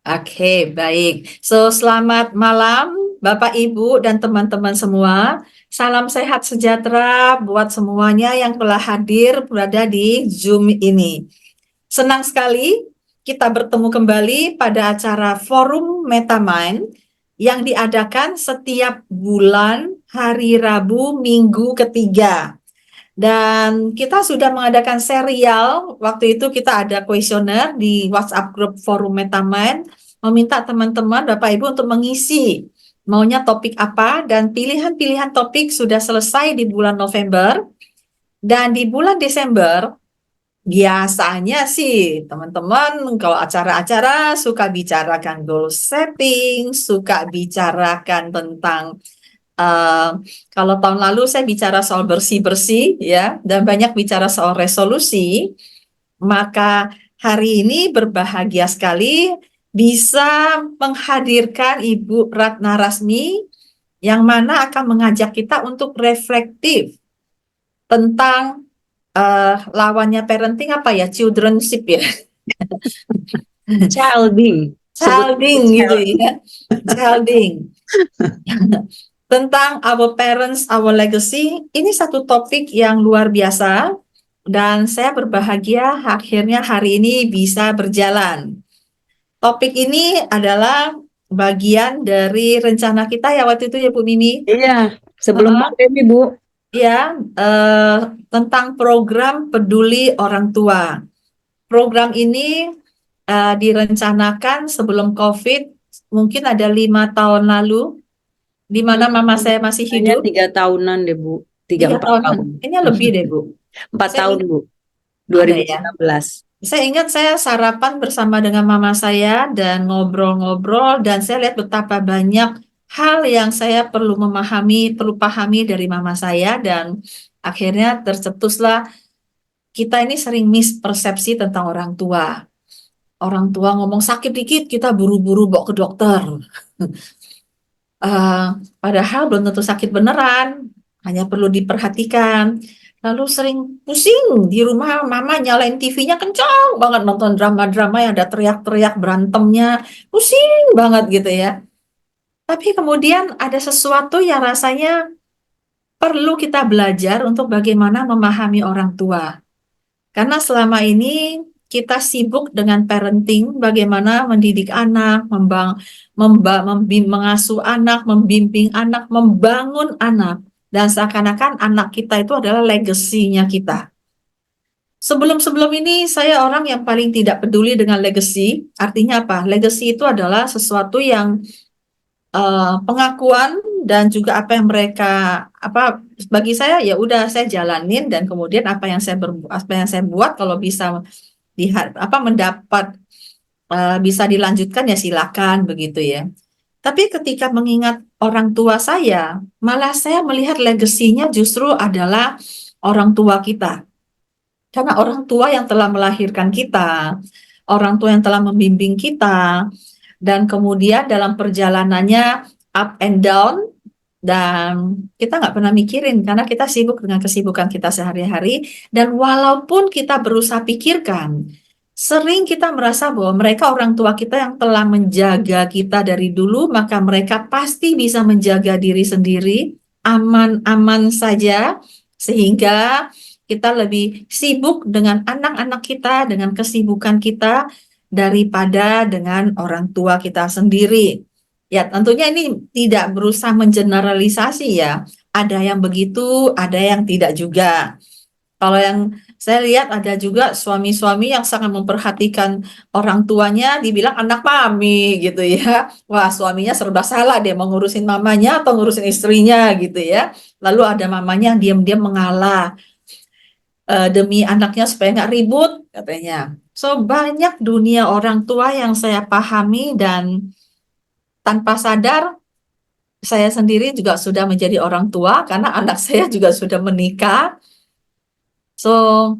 Oke, baik. Selamat malam Bapak, Ibu, dan teman-teman semua. Salam sehat sejahtera buat semuanya yang telah hadir berada di Zoom ini. Senang sekali kita bertemu kembali pada acara Forum Metamind yang diadakan setiap bulan hari Rabu minggu ketiga. Dan kita sudah mengadakan serial, waktu itu kita ada kuesioner di WhatsApp grup Forum Metamind, meminta teman-teman Bapak Ibu untuk mengisi maunya topik apa, dan pilihan-pilihan topik sudah selesai di bulan November. Dan di bulan Desember, biasanya sih teman-teman kalau acara-acara suka bicarakan goal setting, suka bicarakan tentang kalau tahun lalu saya bicara soal bersih-bersih ya, dan banyak bicara soal resolusi, maka hari ini berbahagia sekali bisa menghadirkan Ibu Ratna Rasmi yang mana akan mengajak kita untuk reflektif tentang lawannya parenting apa ya, childrenship ya. Childing. Childing gitu ya. Childing. Tentang our parents, our legacy. Ini satu topik yang luar biasa dan saya berbahagia akhirnya hari ini bisa berjalan. Topik ini adalah bagian dari rencana kita ya waktu itu ya Bu Mimi. Iya, sebelum pandemi, Bu. Ya, tentang program peduli orang tua. Program ini direncanakan sebelum COVID, mungkin ada 5 tahun lalu, di mana mama saya masih Hanya hidup. 3 tahunan deh, Bu. 3 4 tahun. tahun. Kayaknya lebih deh, Bu. 4 Saya tahun, ingat, Bu. ada ya. 2019. Saya ingat saya sarapan bersama dengan mama saya dan ngobrol-ngobrol, dan saya lihat betapa banyak hal yang saya perlu pahami dari mama saya, dan akhirnya tercetuslah kita ini sering mispersepsi tentang orang tua. Orang tua ngomong sakit dikit, kita buru-buru bawa ke dokter. Padahal belum tentu sakit beneran, hanya perlu diperhatikan. Lalu sering pusing di rumah, mama nyalain TV-nya kencang banget nonton drama-drama yang ada teriak-teriak berantemnya, pusing banget gitu ya. Tapi kemudian ada sesuatu yang rasanya perlu kita belajar untuk bagaimana memahami orang tua. Karena selama ini kita sibuk dengan parenting, bagaimana mendidik anak, mengasuh anak, membimbing anak, membangun anak. Dan seakan-akan anak kita itu adalah legasinya kita. Sebelum-sebelum ini saya orang yang paling tidak peduli dengan legacy. Artinya apa? Legacy itu adalah sesuatu yang pengakuan dan juga apa yang mereka bagi saya ya udah saya jalanin, dan kemudian apa yang saya buat kalau bisa mendapat bisa dilanjutkan ya silakan begitu ya. Tapi ketika mengingat orang tua saya, malah saya melihat legasinya justru adalah orang tua kita. Karena orang tua yang telah melahirkan kita, orang tua yang telah membimbing kita, dan kemudian dalam perjalanannya up and down, dan kita nggak pernah mikirin karena kita sibuk dengan kesibukan kita sehari-hari. Dan walaupun kita berusaha pikirkan, sering kita merasa bahwa mereka orang tua kita yang telah menjaga kita dari dulu, maka mereka pasti bisa menjaga diri sendiri aman-aman saja, sehingga kita lebih sibuk dengan anak-anak kita, dengan kesibukan kita, daripada dengan orang tua kita sendiri. Ya, tentunya ini tidak berusaha mengeneralisasi ya. Ada yang begitu, ada yang tidak juga. Kalau yang saya lihat ada juga suami-suami yang sangat memperhatikan orang tuanya, dibilang anak mami gitu ya. Wah, suaminya serba salah, dia mau ngurusin mamanya atau ngurusin istrinya gitu ya. Lalu ada mamanya yang diam-diam mengalah demi anaknya supaya nggak ribut katanya. So banyak dunia orang tua yang saya pahami, dan tanpa sadar saya sendiri juga sudah menjadi orang tua karena anak saya juga sudah menikah. So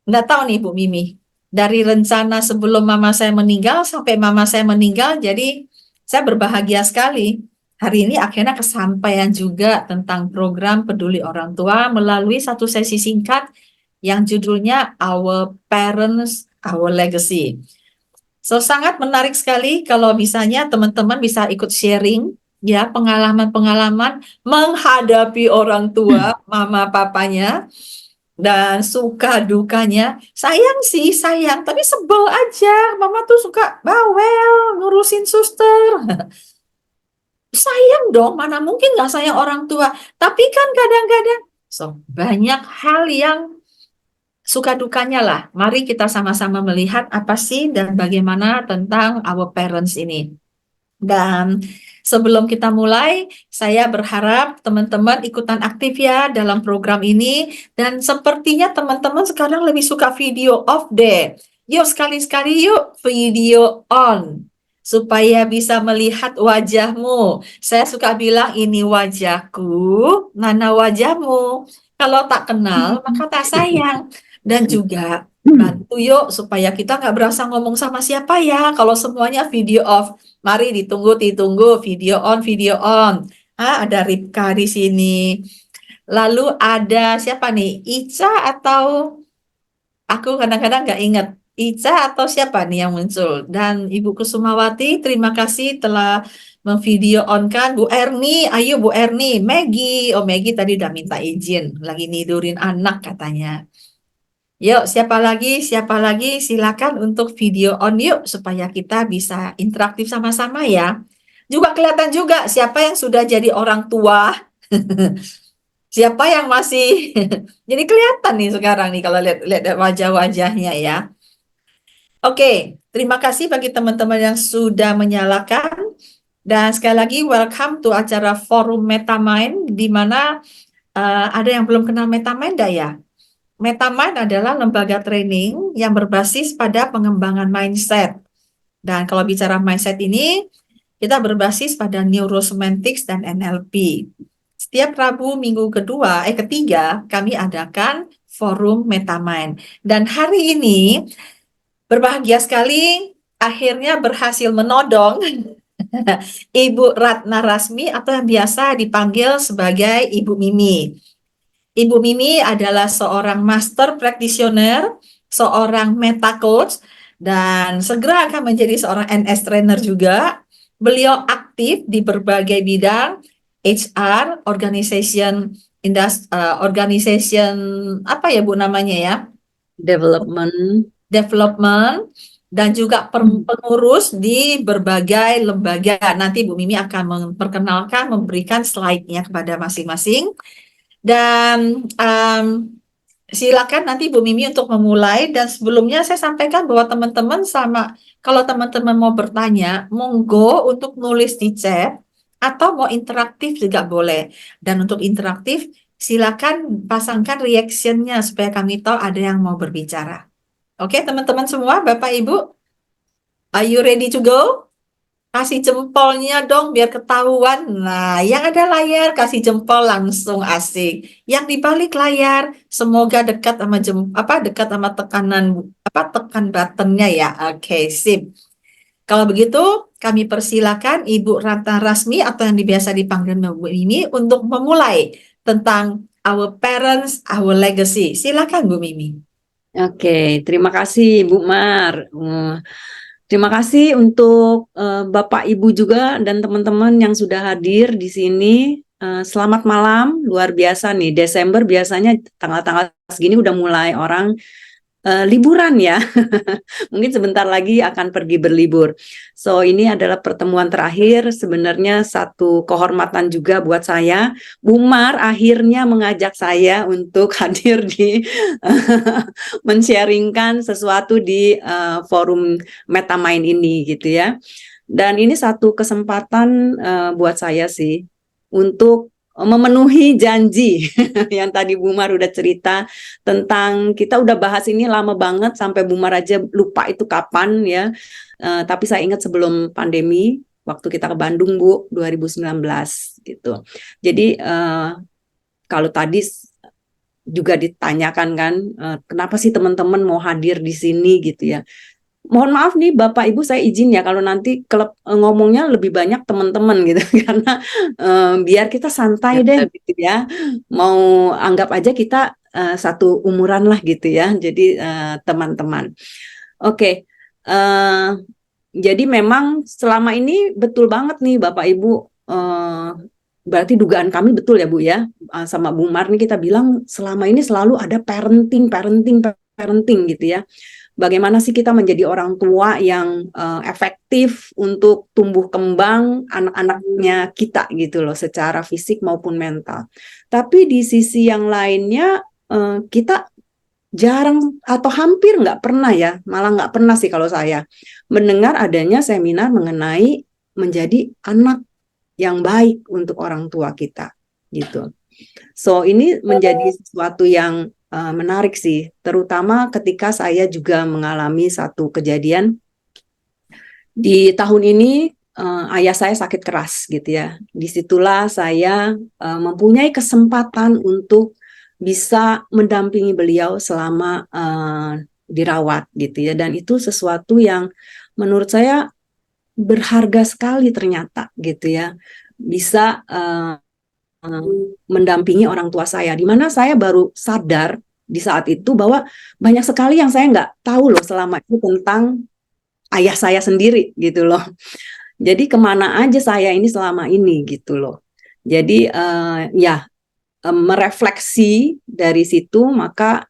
nggak tahu nih Bu Mimi, dari rencana sebelum mama saya meninggal sampai mama saya meninggal, jadi saya berbahagia sekali. Hari ini akhirnya kesampaian juga tentang program peduli orang tua melalui satu sesi singkat yang judulnya Our Parents, Our Legacy. So, sangat menarik sekali kalau misalnya teman-teman bisa ikut sharing ya pengalaman-pengalaman menghadapi orang tua, mama papanya dan suka dukanya. Sayang sih, sayang, tapi sebel aja. Mama tuh suka bawel ngurusin suster. Sayang dong, mana mungkin nggak sayang orang tua. Tapi kan kadang-kadang, so banyak hal yang suka dukanya lah. Mari kita sama-sama melihat apa sih dan bagaimana tentang our parents ini. Dan sebelum kita mulai, saya berharap teman-teman ikutan aktif ya dalam program ini. Dan sepertinya teman-teman sekarang lebih suka video off deh. Yuk sekali-sekali yuk video on. Supaya bisa melihat wajahmu. Saya suka bilang ini wajahku, mana wajahmu. Kalau tak kenal, maka tak sayang. Dan juga bantu yuk supaya kita nggak berasa ngomong sama siapa ya. Kalau semuanya video off. Mari ditunggu video on, video on. Ah, ada Ripka di sini. Lalu ada siapa nih? Ica atau aku kadang-kadang nggak ingat. Ica atau siapa nih yang muncul? Dan Ibu Kusumawati, terima kasih telah memvideo on kan. Bu Erni, ayo Bu Erni. Maggie, oh Maggie tadi udah minta izin. Lagi nidurin anak katanya. Yuk, siapa lagi? Siapa lagi? Silakan untuk video on yuk supaya kita bisa interaktif sama-sama ya. Juga kelihatan juga siapa yang sudah jadi orang tua, siapa yang masih jadi kelihatan nih sekarang nih kalau lihat wajah-wajahnya ya. Oke, terima kasih bagi teman-teman yang sudah menyalakan dan sekali lagi welcome to acara Forum Metamind di mana ada yang belum kenal Metamind dah ya. Metamind adalah lembaga training yang berbasis pada pengembangan mindset. Dan kalau bicara mindset ini, kita berbasis pada neurosemantics dan NLP. Setiap Rabu minggu ketiga, kami adakan forum Metamind. Dan hari ini, berbahagia sekali, akhirnya berhasil menodong Ibu Ratna Rasmi atau yang biasa dipanggil sebagai Ibu Mimi. Ibu Mimi adalah seorang master practitioner, seorang meta coach, dan segera akan menjadi seorang NS trainer juga. Beliau aktif di berbagai bidang HR, organization apa ya Bu namanya ya? Development dan juga pengurus di berbagai lembaga. Nanti Bu Mimi akan memperkenalkan, memberikan slide-nya kepada masing-masing. Dan silakan nanti Bu Mimi untuk memulai. Dan sebelumnya saya sampaikan bahwa teman-teman kalau teman-teman mau bertanya, monggo untuk nulis di chat atau mau interaktif juga boleh. Dan untuk interaktif, silakan pasangkan reaction-nya supaya kami tahu ada yang mau berbicara. Oke, teman-teman semua, Bapak Ibu, are you ready to go? Kasih jempolnya dong biar ketahuan. Nah, yang ada layar kasih jempol langsung asik. Yang di balik layar semoga dekat sama dekat sama tekan buttonnya ya. Oke, sip. Kalau begitu, kami persilakan Ibu Ratna Rasmi atau yang biasa dipanggil Bu Mimi untuk memulai tentang our parents, our legacy. Silakan Bu Mimi. Oke, terima kasih Bu Mar. Terima kasih untuk Bapak Ibu juga dan teman-teman yang sudah hadir di sini. Selamat malam, luar biasa nih. Desember biasanya tanggal-tanggal segini udah mulai orang liburan ya. Mungkin sebentar lagi akan pergi berlibur. So ini adalah pertemuan terakhir, sebenarnya satu kehormatan juga buat saya. Bu Mar akhirnya mengajak saya untuk hadir di men-sharingkan sesuatu di forum Metamind ini gitu ya. Dan ini satu kesempatan buat saya sih untuk memenuhi janji yang tadi Bu Mar udah cerita tentang, kita udah bahas ini lama banget sampai Bu Mar aja lupa itu kapan ya. Tapi saya ingat sebelum pandemi waktu kita ke Bandung Bu 2019 gitu. Jadi kalau tadi juga ditanyakan kan kenapa sih teman-teman mau hadir di sini gitu ya. Mohon maaf nih Bapak Ibu, saya izin ya kalau nanti ngomongnya lebih banyak teman-teman gitu karena biar kita santai deh gitu ya. Mau anggap aja kita satu umuran lah gitu ya. Jadi teman-teman. Oke. Jadi memang selama ini betul banget nih Bapak Ibu, berarti dugaan kami betul ya Bu ya, sama Bu Mar nih kita bilang selama ini selalu ada parenting gitu ya. Bagaimana sih kita menjadi orang tua yang efektif untuk tumbuh kembang anak-anaknya kita gitu loh, secara fisik maupun mental. Tapi di sisi yang lainnya kita jarang atau hampir nggak pernah ya, malah nggak pernah sih kalau saya mendengar adanya seminar mengenai menjadi anak yang baik untuk orang tua kita gitu. So ini menjadi sesuatu yang menarik sih, terutama ketika saya juga mengalami satu kejadian di tahun ini. Ayah saya sakit keras gitu ya. Disitulah saya mempunyai kesempatan untuk bisa mendampingi beliau selama dirawat gitu ya. Dan itu sesuatu yang menurut saya berharga sekali ternyata gitu ya. Bisa mendampingi orang tua saya, di mana saya baru sadar di saat itu bahwa banyak sekali yang saya nggak tahu loh selama itu tentang ayah saya sendiri gitu loh. Jadi kemana aja saya ini selama ini gitu loh. Jadi merefleksi dari situ, maka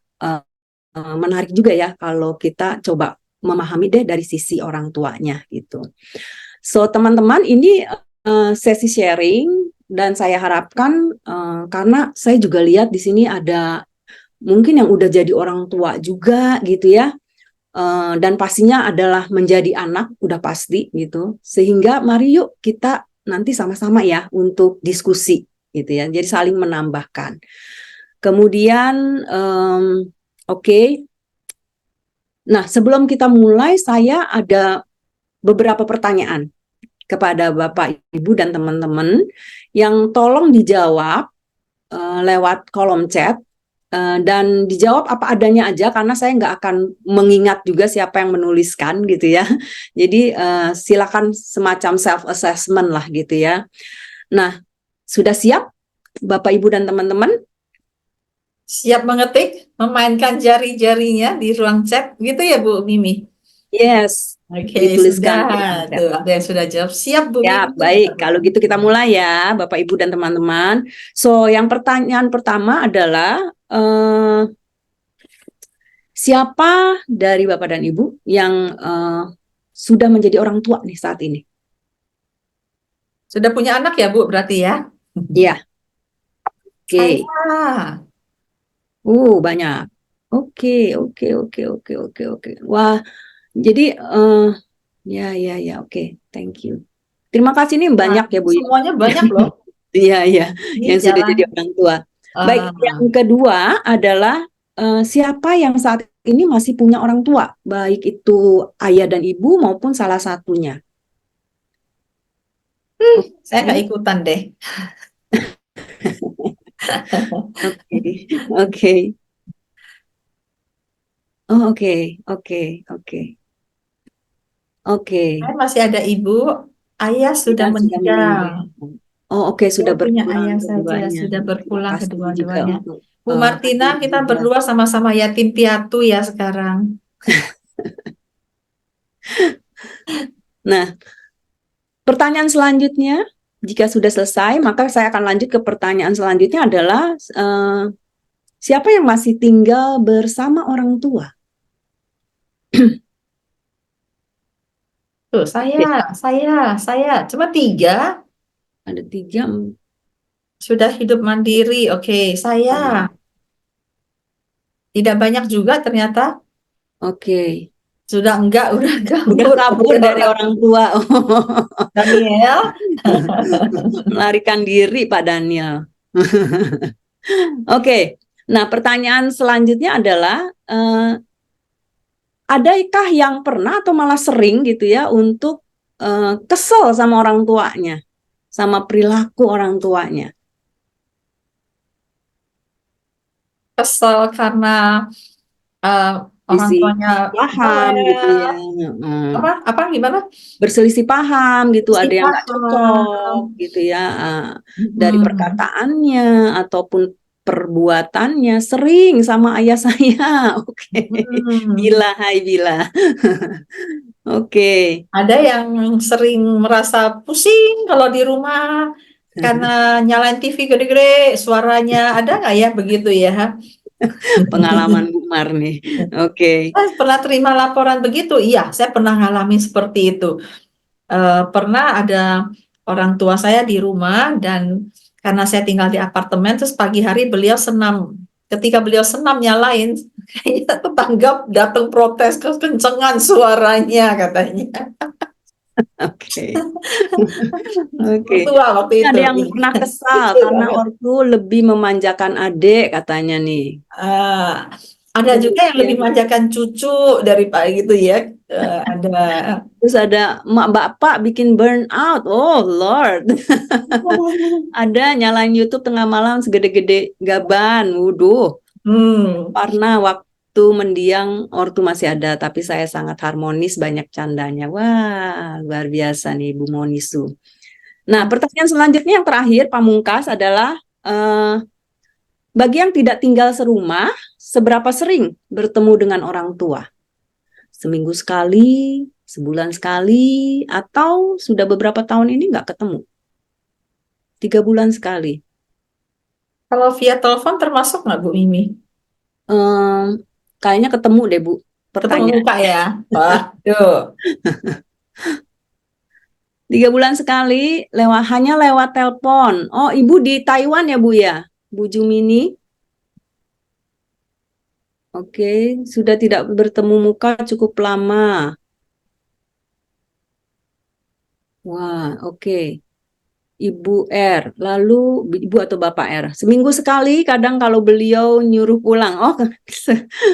menarik juga ya kalau kita coba memahami deh dari sisi orang tuanya gitu. So teman-teman, ini sesi sharing dan saya harapkan karena saya juga lihat di sini ada mungkin yang udah jadi orang tua juga gitu ya. Dan pastinya adalah menjadi anak, udah pasti gitu. Sehingga mari yuk kita nanti sama-sama ya untuk diskusi gitu ya. Jadi saling menambahkan. Kemudian oke. Nah, sebelum kita mulai saya ada beberapa pertanyaan kepada Bapak, Ibu dan teman-teman yang tolong dijawab lewat kolom chat. Dan dijawab apa adanya aja karena saya nggak akan mengingat juga siapa yang menuliskan gitu ya. Jadi silakan semacam self assessment lah gitu ya. Nah, sudah siap Bapak Ibu dan teman-teman? Siap mengetik, memainkan jari-jarinya di ruang chat, gitu ya Bu Mimi? Yes, Oke, sudah. dituliskan di kolom chat. Tuh, ada yang sudah jawab. Siap Bu Ya, Mimi. baik. Kalau gitu kita mulai ya, Bapak Ibu dan teman-teman. So, yang pertanyaan pertama adalah siapa dari Bapak dan Ibu yang sudah menjadi orang tua nih saat ini? Sudah punya anak ya Bu berarti ya? Iya. Oke. Saya. Banyak. Oke. Wah, jadi ya, oke. Thank you. Terima kasih nih Nah, banyak ya Bu ya. semuanya banyak loh. Iya, Ini yang sudah jalan. jadi orang tua. Baik, yang eh, kedua adalah siapa yang saat ini masih punya orang tua, baik itu ayah dan ibu maupun salah satunya. saya nggak Oke, ikutan deh. oke. Oh, oke. Saya masih ada ibu, ayah sudah Ya, sudah meninggal. meninggal. Oh, oke, Saya sudah punya berpulang ayah saja, keduanya. sudah Terima berpulang kasih juga kedua-duanya. untuk Bu Martina, hadir kita juga. berdua sama-sama yatim piatu ya sekarang. Nah, pertanyaan selanjutnya, jika sudah selesai, maka saya akan lanjut ke pertanyaan selanjutnya adalah siapa yang masih tinggal bersama orang tua? Tuh, saya. Cuma 3 Ada 3. sudah hidup mandiri. Oke, saya. Tidak banyak juga ternyata. Oke. Sudah enggak, udah Udah kabur kabur dari orang tua. Daniel. Melarikan diri Pak Daniel. Oke. Nah, pertanyaan selanjutnya adalah adakah yang pernah atau malah sering gitu ya untuk kesel sama orang tuanya, sama perilaku orang tuanya? Kesel karena eh, orang Berselisih tuanya paham gitu ya. bawel. Apa gimana? Berselisih paham gitu, Si ada yang nggak paham. cocok gitu ya, dari Hmm. perkataannya ataupun perbuatannya sering sama ayah saya. Oke. Bila, hai Bila. Oke. Ada yang sering merasa pusing kalau di rumah karena nyalain TV gede-gede, suaranya ada nggak ya begitu ya? Pengalaman Bu Mar nih. Oke. Saya pernah terima laporan begitu. Iya, saya pernah ngalamin seperti itu. Pernah ada orang tua saya di rumah dan karena saya tinggal di apartemen, terus pagi hari beliau senam. Ketika beliau senam nyalain, kayaknya tetangga datang protes kekencengan suaranya katanya. Oke. Oke. Mertua waktu Ini itu. ada yang pernah kesal Lucu karena banget. ortu lebih memanjakan adik katanya nih. Ah, ada juga yang lebih Kemudian manjakan cucu daripada gitu ya. Ada. terus ada emak bapak bikin burnout. Oh Lord. Ada nyalain YouTube tengah malam segede-gede gaban. Wuduh. Hmm. Karena waktu mendiang ortu masih ada, tapi saya sangat harmonis, banyak candanya. Wah, luar biasa nih Ibu Monisu. Nah, pertanyaan selanjutnya yang terakhir, Pamungkas adalah bagi yang tidak tinggal serumah, seberapa sering bertemu dengan orang tua? Seminggu sekali, sebulan sekali, atau sudah beberapa tahun ini nggak ketemu? 3 bulan sekali. Kalau via telepon termasuk nggak Bu Mimi? Ehm, Kayaknya ketemu deh Bu. Ketemu Pertanyaan. muka ya? Waduh. 3 bulan sekali, hanya lewat telepon. Oh, Ibu di Taiwan ya Bu ya? Bu Jumini? Oke, sudah tidak bertemu muka cukup lama. Wah, oke. Ibu R, lalu Ibu atau Bapak R. Seminggu sekali, kadang kalau beliau nyuruh pulang. Oh,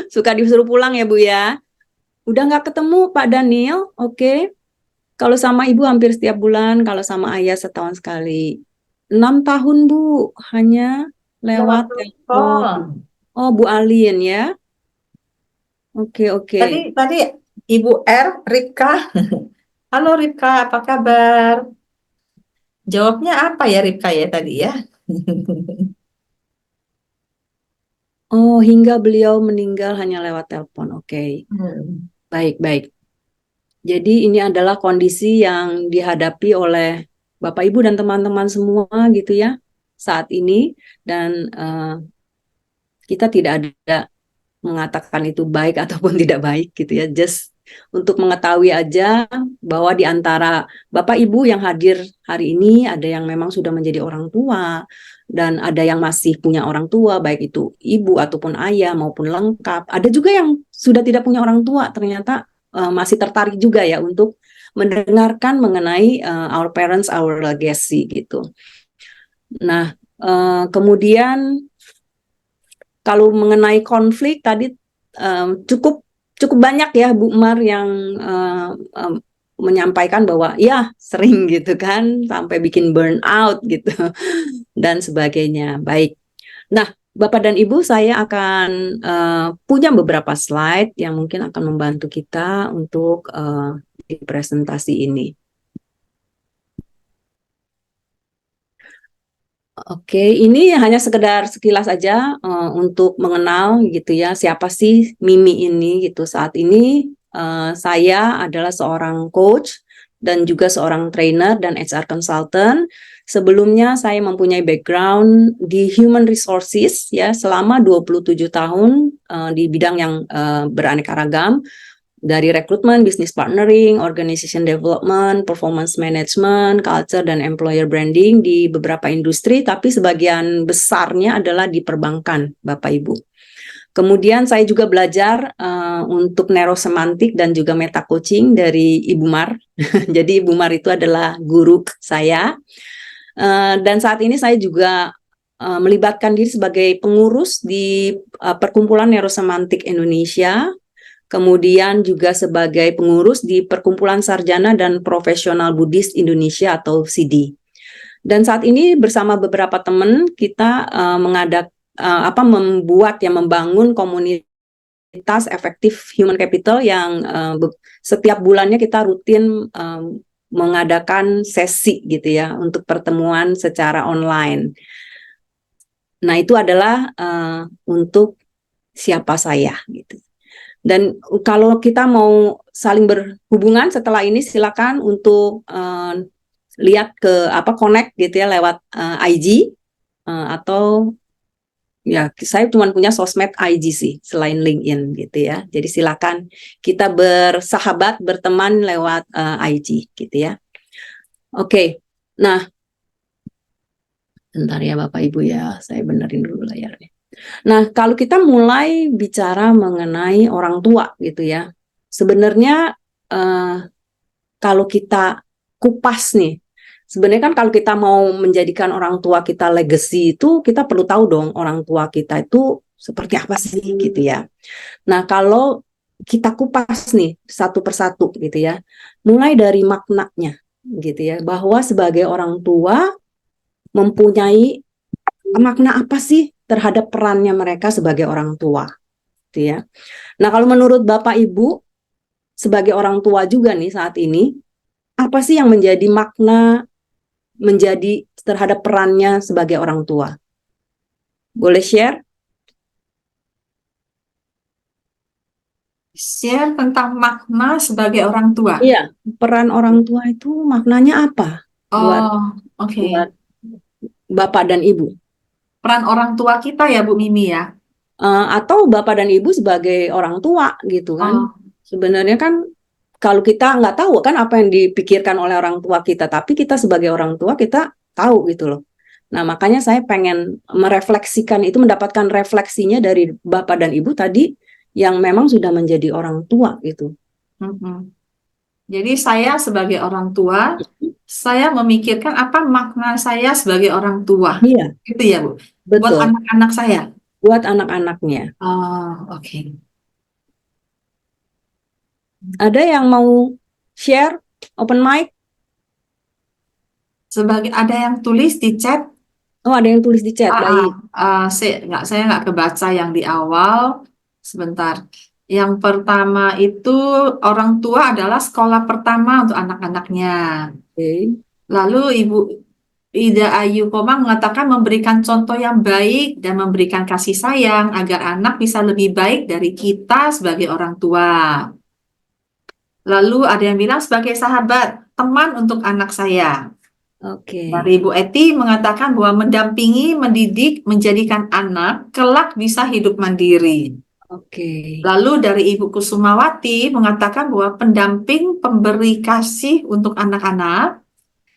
suka disuruh pulang ya Bu ya? Udah nggak ketemu Pak Daniel? Oke. Kalau sama Ibu hampir setiap bulan, kalau sama Ayah setahun sekali. 6 tahun Bu, hanya Lewat lewat telepon. telepon. Oh, Bu Alin ya? Oke, oke. Tadi Ibu R, Ripka. Halo Ripka, apa kabar? Jawabnya apa ya Ripka ya tadi ya? Oh, hingga beliau meninggal hanya lewat telepon. Oke. Hmm. Baik, baik. Jadi ini adalah kondisi yang dihadapi oleh Bapak Ibu dan teman-teman semua gitu ya saat ini, dan kita tidak ada mengatakan itu baik ataupun tidak baik gitu ya, just untuk mengetahui aja bahwa di antara Bapak Ibu yang hadir hari ini ada yang memang sudah menjadi orang tua dan ada yang masih punya orang tua, baik itu ibu ataupun ayah maupun lengkap. Ada juga yang sudah tidak punya orang tua, ternyata masih tertarik juga ya untuk mendengarkan mengenai our parents, our legacy gitu. Nah, kemudian kalau mengenai konflik tadi cukup cukup banyak ya Bu Mar yang menyampaikan bahwa ya sering gitu kan sampai bikin burnout gitu dan sebagainya. Baik. Nah, Bapak dan Ibu, saya akan punya beberapa slide yang mungkin akan membantu kita untuk di presentasi ini. Oke, ini hanya sekedar sekilas aja untuk mengenal gitu ya siapa sih Mimi ini gitu. Saat ini saya adalah seorang coach dan juga seorang trainer dan HR consultant. Sebelumnya saya mempunyai background di human resources ya selama 27 tahun di bidang yang beraneka ragam, dari rekrutmen, business partnering, organization development, performance management, culture, dan employer branding di beberapa industri, tapi sebagian besarnya adalah di perbankan, Bapak Ibu. Kemudian saya juga belajar untuk neurosemantik dan juga meta coaching dari Ibu Mar. Jadi Ibu Mar itu adalah guru saya. Dan saat ini saya juga melibatkan diri sebagai pengurus di Perkumpulan Neurosemantik Indonesia, kemudian juga sebagai pengurus di Perkumpulan Sarjana dan Profesional Buddhis Indonesia atau SIDI. Dan saat ini bersama beberapa teman kita membangun komunitas efektif human capital yang setiap bulannya kita rutin mengadakan sesi gitu ya untuk pertemuan secara online. Nah, itu adalah untuk siapa saya gitu. Dan kalau kita mau saling berhubungan setelah ini, silakan untuk lihat ke connect gitu ya lewat IG atau ya saya cuma punya sosmed IG sih selain LinkedIn gitu ya. Jadi silakan kita bersahabat, berteman lewat IG gitu ya. Oke. Nah, bentar ya Bapak Ibu ya, saya benerin dulu layarnya. Nah, kalau kita mulai bicara mengenai orang tua gitu ya, sebenarnya kalau kita kupas nih, sebenarnya kan kalau kita mau menjadikan orang tua kita legacy itu, kita perlu tahu dong orang tua kita itu seperti apa sih gitu ya. Nah, kalau kita kupas nih satu persatu gitu ya, mulai dari maknanya gitu ya, bahwa sebagai orang tua mempunyai makna apa sih terhadap perannya mereka sebagai orang tua gitu ya. Nah, kalau menurut Bapak Ibu sebagai orang tua juga nih saat ini, apa sih yang menjadi makna menjadi terhadap perannya sebagai orang tua? Boleh share? Share tentang makna sebagai orang tua. Iya, peran orang tua itu maknanya apa buat Oh, oke. buat Bapak dan Ibu? Peran orang tua kita ya, Bu Mimi ya. Atau Bapak dan Ibu sebagai orang tua gitu kan? Oh, Sebenarnya kan kalau kita nggak tahu kan apa yang dipikirkan oleh orang tua kita, tapi kita sebagai orang tua kita tahu gitu loh. Nah, makanya saya pengen merefleksikan itu, mendapatkan refleksinya dari Bapak dan Ibu tadi yang memang sudah menjadi orang tua gitu. mm-mm. Jadi saya sebagai orang tua, saya memikirkan apa makna saya sebagai orang tua. Iya, Gitu ya, Bu. Buat betul. anak-anak saya. Buat anak-anaknya. Oh, oke. Ada yang mau share? Open mic? Sebagai ada yang tulis di chat. Oh, ada yang tulis di chat. Baik. Saya nggak kebaca yang di awal. Sebentar. Yang pertama itu orang tua adalah sekolah pertama untuk anak-anaknya. Oke. Lalu Ibu Ida Ayu Koma mengatakan memberikan contoh yang baik dan memberikan kasih sayang agar anak bisa lebih baik dari kita sebagai orang tua. Lalu ada yang bilang sebagai sahabat, teman untuk anak saya. Oke. Dari Ibu Eti mengatakan bahwa mendampingi, mendidik, menjadikan anak kelak bisa hidup mandiri. Oke. Lalu dari Ibu Kusumawati mengatakan bahwa pendamping, pemberi kasih untuk anak-anak.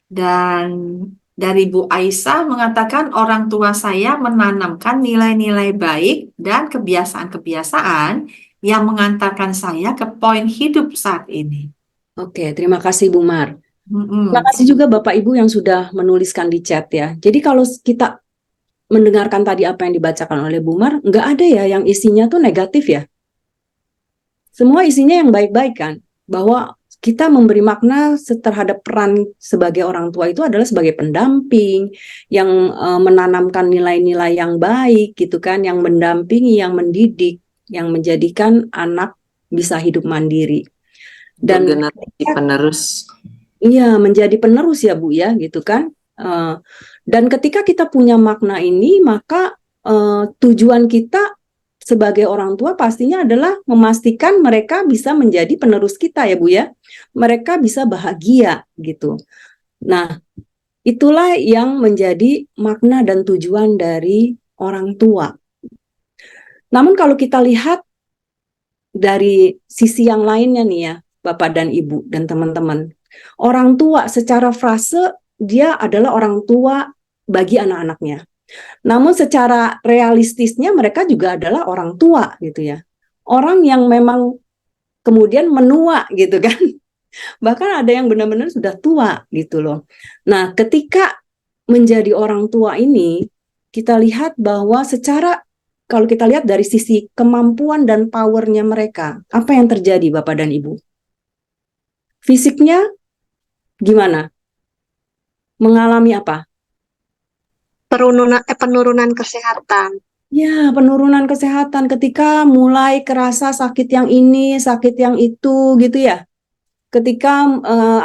Dan dari Bu Aisyah mengatakan orang tua saya menanamkan nilai-nilai baik dan kebiasaan-kebiasaan yang mengantarkan saya ke poin hidup saat ini. Oke, terima kasih Bu Mar. Terima Mm-mm. kasih juga Bapak Ibu yang sudah menuliskan di chat ya. Jadi kalau kita mendengarkan tadi apa yang dibacakan oleh Bu Mar, nggak ada ya yang isinya tuh negatif ya. Semua isinya yang baik-baik kan. Bahwa kita memberi makna terhadap peran sebagai orang tua itu adalah sebagai pendamping yang menanamkan nilai-nilai yang baik gitu kan, yang mendampingi, yang mendidik, yang menjadikan anak bisa hidup mandiri. Dan Generasi penerus. iya, menjadi penerus ya Bu ya, gitu kan. Dan ketika kita punya makna ini, maka tujuan kita sebagai orang tua pastinya adalah memastikan mereka bisa menjadi penerus kita ya Bu ya. Mereka bisa bahagia gitu. Nah, itulah yang menjadi makna dan tujuan dari orang tua. Namun kalau kita lihat dari sisi yang lainnya nih ya, Bapak dan Ibu dan teman-teman. Orang tua secara frase dia adalah orang tua bagi anak-anaknya. Namun secara realistisnya mereka juga adalah orang tua gitu ya. Orang yang memang kemudian menua gitu kan. Bahkan ada yang benar-benar sudah tua gitu loh. Nah, ketika menjadi orang tua ini kita lihat bahwa secara kalau kita lihat dari sisi kemampuan dan powernya mereka, apa yang terjadi Bapak dan Ibu? Fisiknya gimana? Mengalami apa? Penurunan kesehatan. Ya, penurunan kesehatan ketika mulai kerasa sakit yang ini, sakit yang itu gitu ya. Ketika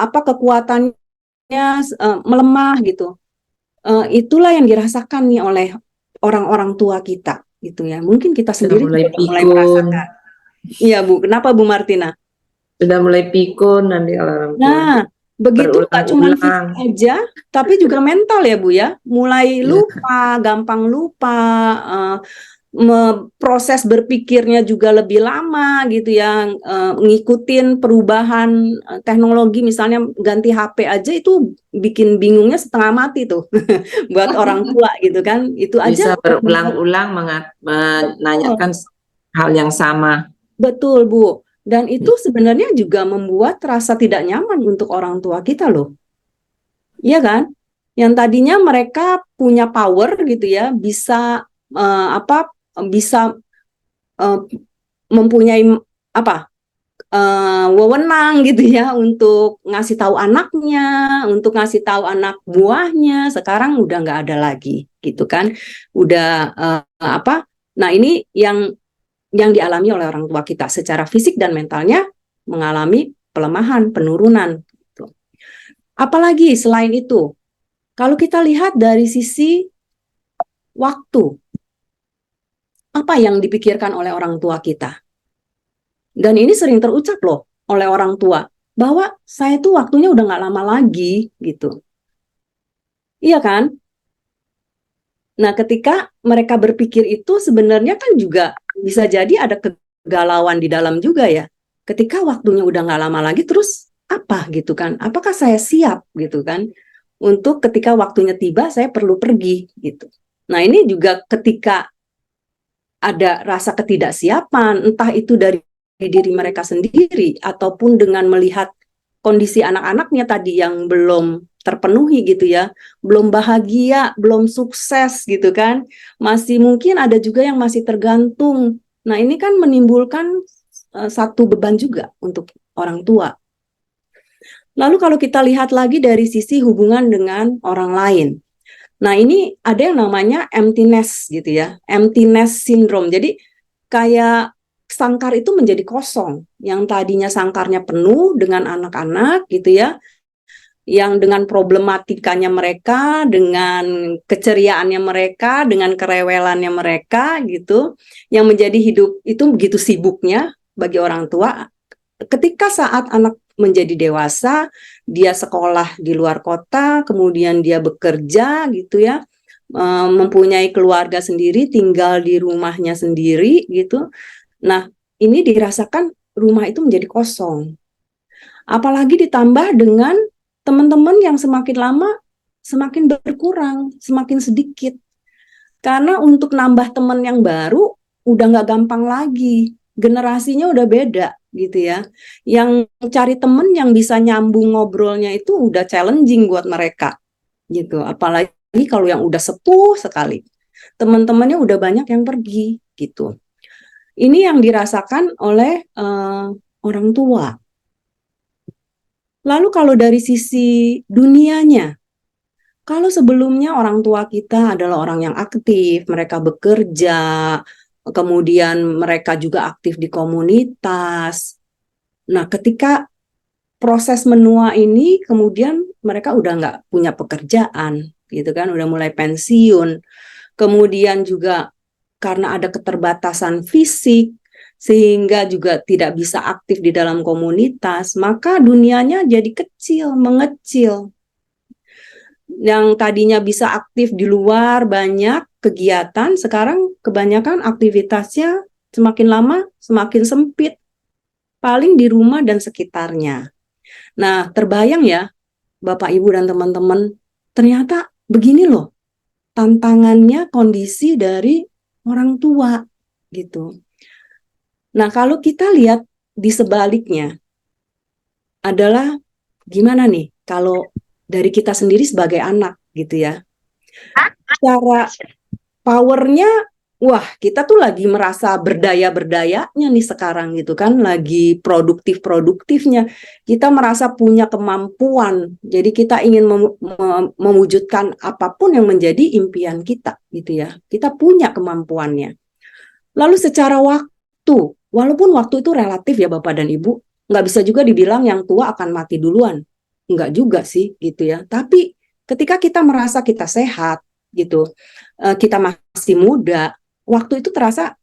kekuatannya melemah gitu. Itulah yang dirasakan nih oleh orang-orang tua kita gitu ya. Mungkin kita Sudah sendiri mulai juga mulai pikun, merasakan. Iya Bu, kenapa Bu Martina? sudah mulai pikun nanti kalau orang tua. Nah, begitu nggak cuma fisik Berulang-ulang. aja, tapi juga mental ya Bu ya. Mulai Ya, lupa, gampang lupa, eh, proses berpikirnya juga lebih lama gitu ya, ngikutin perubahan teknologi, misalnya ganti HP aja itu bikin bingungnya setengah mati tuh buat orang tua gitu kan. Itu bisa aja berulang-ulang menanyakan hal yang sama. betul Bu. Dan itu sebenarnya juga membuat rasa tidak nyaman untuk orang tua kita loh. Iya kan? Yang tadinya mereka punya power gitu ya, bisa bisa mempunyai apa? Wewenang gitu ya untuk ngasih tahu anaknya, untuk ngasih tahu anak buahnya. Sekarang udah nggak ada lagi gitu kan. Udah Nah, ini yang dialami oleh orang tua kita secara fisik dan mentalnya mengalami pelemahan, penurunan gitu. Apalagi selain itu, kalau kita lihat dari sisi waktu, apa yang dipikirkan oleh orang tua kita? Dan ini sering terucap loh oleh orang tua, bahwa saya tuh waktunya udah nggak lama lagi gitu. Iya kan? Nah, ketika mereka berpikir itu sebenarnya kan juga bisa jadi ada kegalauan di dalam juga ya. Ketika waktunya udah nggak lama lagi, terus apa gitu kan? Apakah saya siap gitu kan? Untuk ketika waktunya tiba, saya perlu pergi gitu. Nah, ini juga ketika ada rasa ketidaksiapan, entah itu dari diri mereka sendiri ataupun dengan melihat kondisi anak-anaknya tadi yang belum terpenuhi gitu ya, belum bahagia, belum sukses gitu kan, masih mungkin ada juga yang masih tergantung. Nah, ini kan menimbulkan satu beban juga untuk orang tua. Lalu kalau kita lihat lagi dari sisi hubungan dengan orang lain. Nah, ini ada yang namanya emptiness gitu ya, emptiness syndrome. Jadi kayak sangkar itu menjadi kosong. Yang tadinya sangkarnya penuh dengan anak-anak gitu ya, yang dengan problematikanya mereka, dengan keceriaannya mereka, dengan kerewelannya mereka gitu, yang menjadi hidup itu begitu sibuknya bagi orang tua. Ketika saat anak menjadi dewasa, dia sekolah di luar kota, kemudian dia bekerja gitu ya, mempunyai keluarga sendiri, tinggal di rumahnya sendiri gitu. Nah, ini dirasakan rumah itu menjadi kosong. Apalagi ditambah dengan teman-teman yang semakin lama semakin berkurang, semakin sedikit. Karena untuk nambah teman yang baru udah nggak gampang lagi. Generasinya udah beda gitu ya. Yang cari teman yang bisa nyambung ngobrolnya itu udah challenging buat mereka gitu. Apalagi kalau yang udah sepuh sekali. Teman-temannya udah banyak yang pergi gitu. Ini yang dirasakan oleh orang tua. Lalu kalau dari sisi dunianya, kalau sebelumnya orang tua kita adalah orang yang aktif, mereka bekerja, kemudian mereka juga aktif di komunitas. Nah, ketika proses menua ini, kemudian mereka udah nggak punya pekerjaan, gitu kan, udah mulai pensiun. Kemudian juga karena ada keterbatasan fisik, sehingga juga tidak bisa aktif di dalam komunitas, maka dunianya jadi kecil, mengecil. Yang tadinya bisa aktif di luar, banyak kegiatan, sekarang kebanyakan aktivitasnya semakin lama semakin sempit, paling di rumah dan sekitarnya. Nah, terbayang ya, Bapak, Ibu, dan teman-teman, ternyata begini loh, tantangannya kondisi dari orang tua, gitu. Nah, kalau kita lihat di sebaliknya, adalah gimana nih, kalau dari kita sendiri sebagai anak, gitu ya. Cara powernya, wah, kita tuh lagi merasa berdaya-berdayanya nih sekarang gitu kan, lagi produktif-produktifnya. Kita merasa punya kemampuan, jadi kita ingin mewujudkan apapun yang menjadi impian kita gitu ya. Kita punya kemampuannya. Lalu secara waktu, walaupun waktu itu relatif ya Bapak dan Ibu, nggak bisa juga dibilang yang tua akan mati duluan. Nggak juga sih gitu ya. Tapi ketika kita merasa kita sehat, gitu. Kita masih muda, waktu itu terasa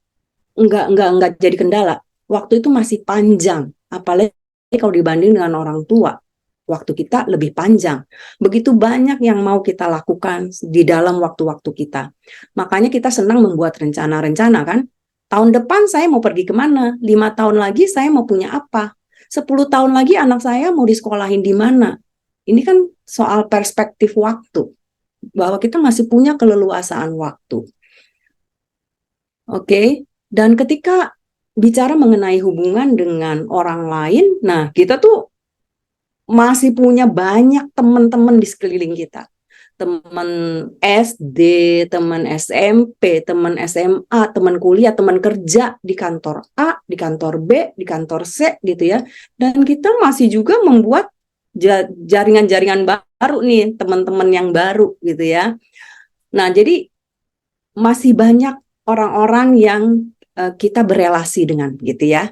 nggak jadi kendala. Waktu itu masih panjang, apalagi kalau dibanding dengan orang tua. Waktu kita lebih panjang. Begitu banyak yang mau kita lakukan di dalam waktu-waktu kita. Makanya kita senang membuat rencana-rencana kan. Tahun depan saya mau pergi kemana? 5 tahun lagi saya mau punya apa? 10 tahun lagi anak saya mau disekolahin di mana? Ini kan soal perspektif waktu. Bahwa kita masih punya keleluasaan waktu. Oke, dan ketika bicara mengenai hubungan dengan orang lain, nah kita tuh masih punya banyak teman-teman di sekeliling kita. Teman SD, teman SMP, teman SMA, teman kuliah, teman kerja di kantor A, di kantor B, di kantor C gitu ya. Dan kita masih juga membuat jaringan-jaringan baru nih, teman-teman yang baru gitu ya. Nah, jadi masih banyak orang-orang yang kita berelasi dengan gitu ya.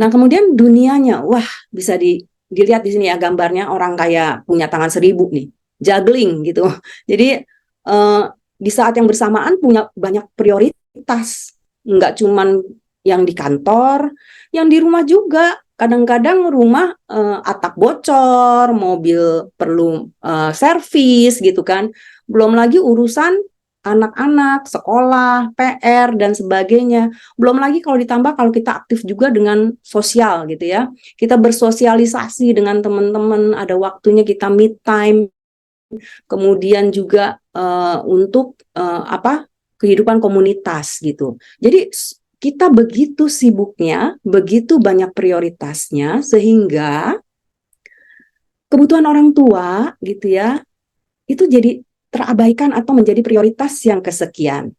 Nah, kemudian dunianya, wah bisa dilihat di sini ya gambarnya orang kayak punya tangan 1000 nih, juggling gitu. Jadi di saat yang bersamaan punya banyak prioritas, nggak cuman yang di kantor, yang di rumah juga. Kadang-kadang rumah atap bocor, mobil perlu servis gitu kan. Belum lagi urusan anak-anak, sekolah, PR, dan sebagainya. Belum lagi kalau ditambah kalau kita aktif juga dengan sosial gitu ya. Kita bersosialisasi dengan teman-teman, ada waktunya kita meet time, kemudian juga untuk kehidupan komunitas gitu. Jadi kita begitu sibuknya, begitu banyak prioritasnya, sehingga kebutuhan orang tua gitu ya, itu jadi terabaikan atau menjadi prioritas yang kesekian.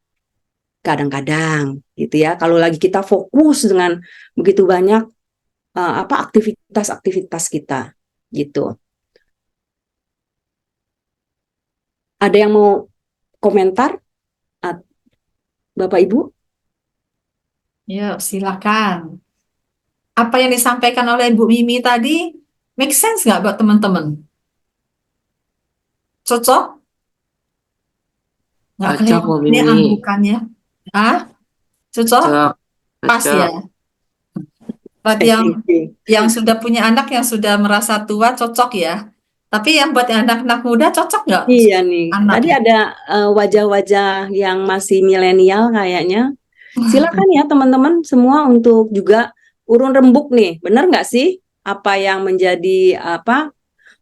Kadang-kadang gitu ya, kalau lagi kita fokus dengan begitu banyak aktivitas-aktivitas kita gitu. Ada yang mau komentar, Bapak Ibu? Yuk, silakan. Apa yang disampaikan oleh Bu Mimi tadi, make sense nggak buat teman-teman? Cocok? Nggak Cocok, Bu kelihatan ini Mimi. anggukannya. Ah, cocok? Cocok. Pas ya? Cocok. Buat Thank you. yang sudah punya anak, yang sudah merasa tua, cocok ya. Tapi yang buat yang anak-anak muda, cocok nggak? Iya nih, Anak. tadi ada wajah-wajah yang masih milenial kayaknya. Silakan ya teman-teman semua untuk juga urun rembuk nih, benar nggak sih apa yang menjadi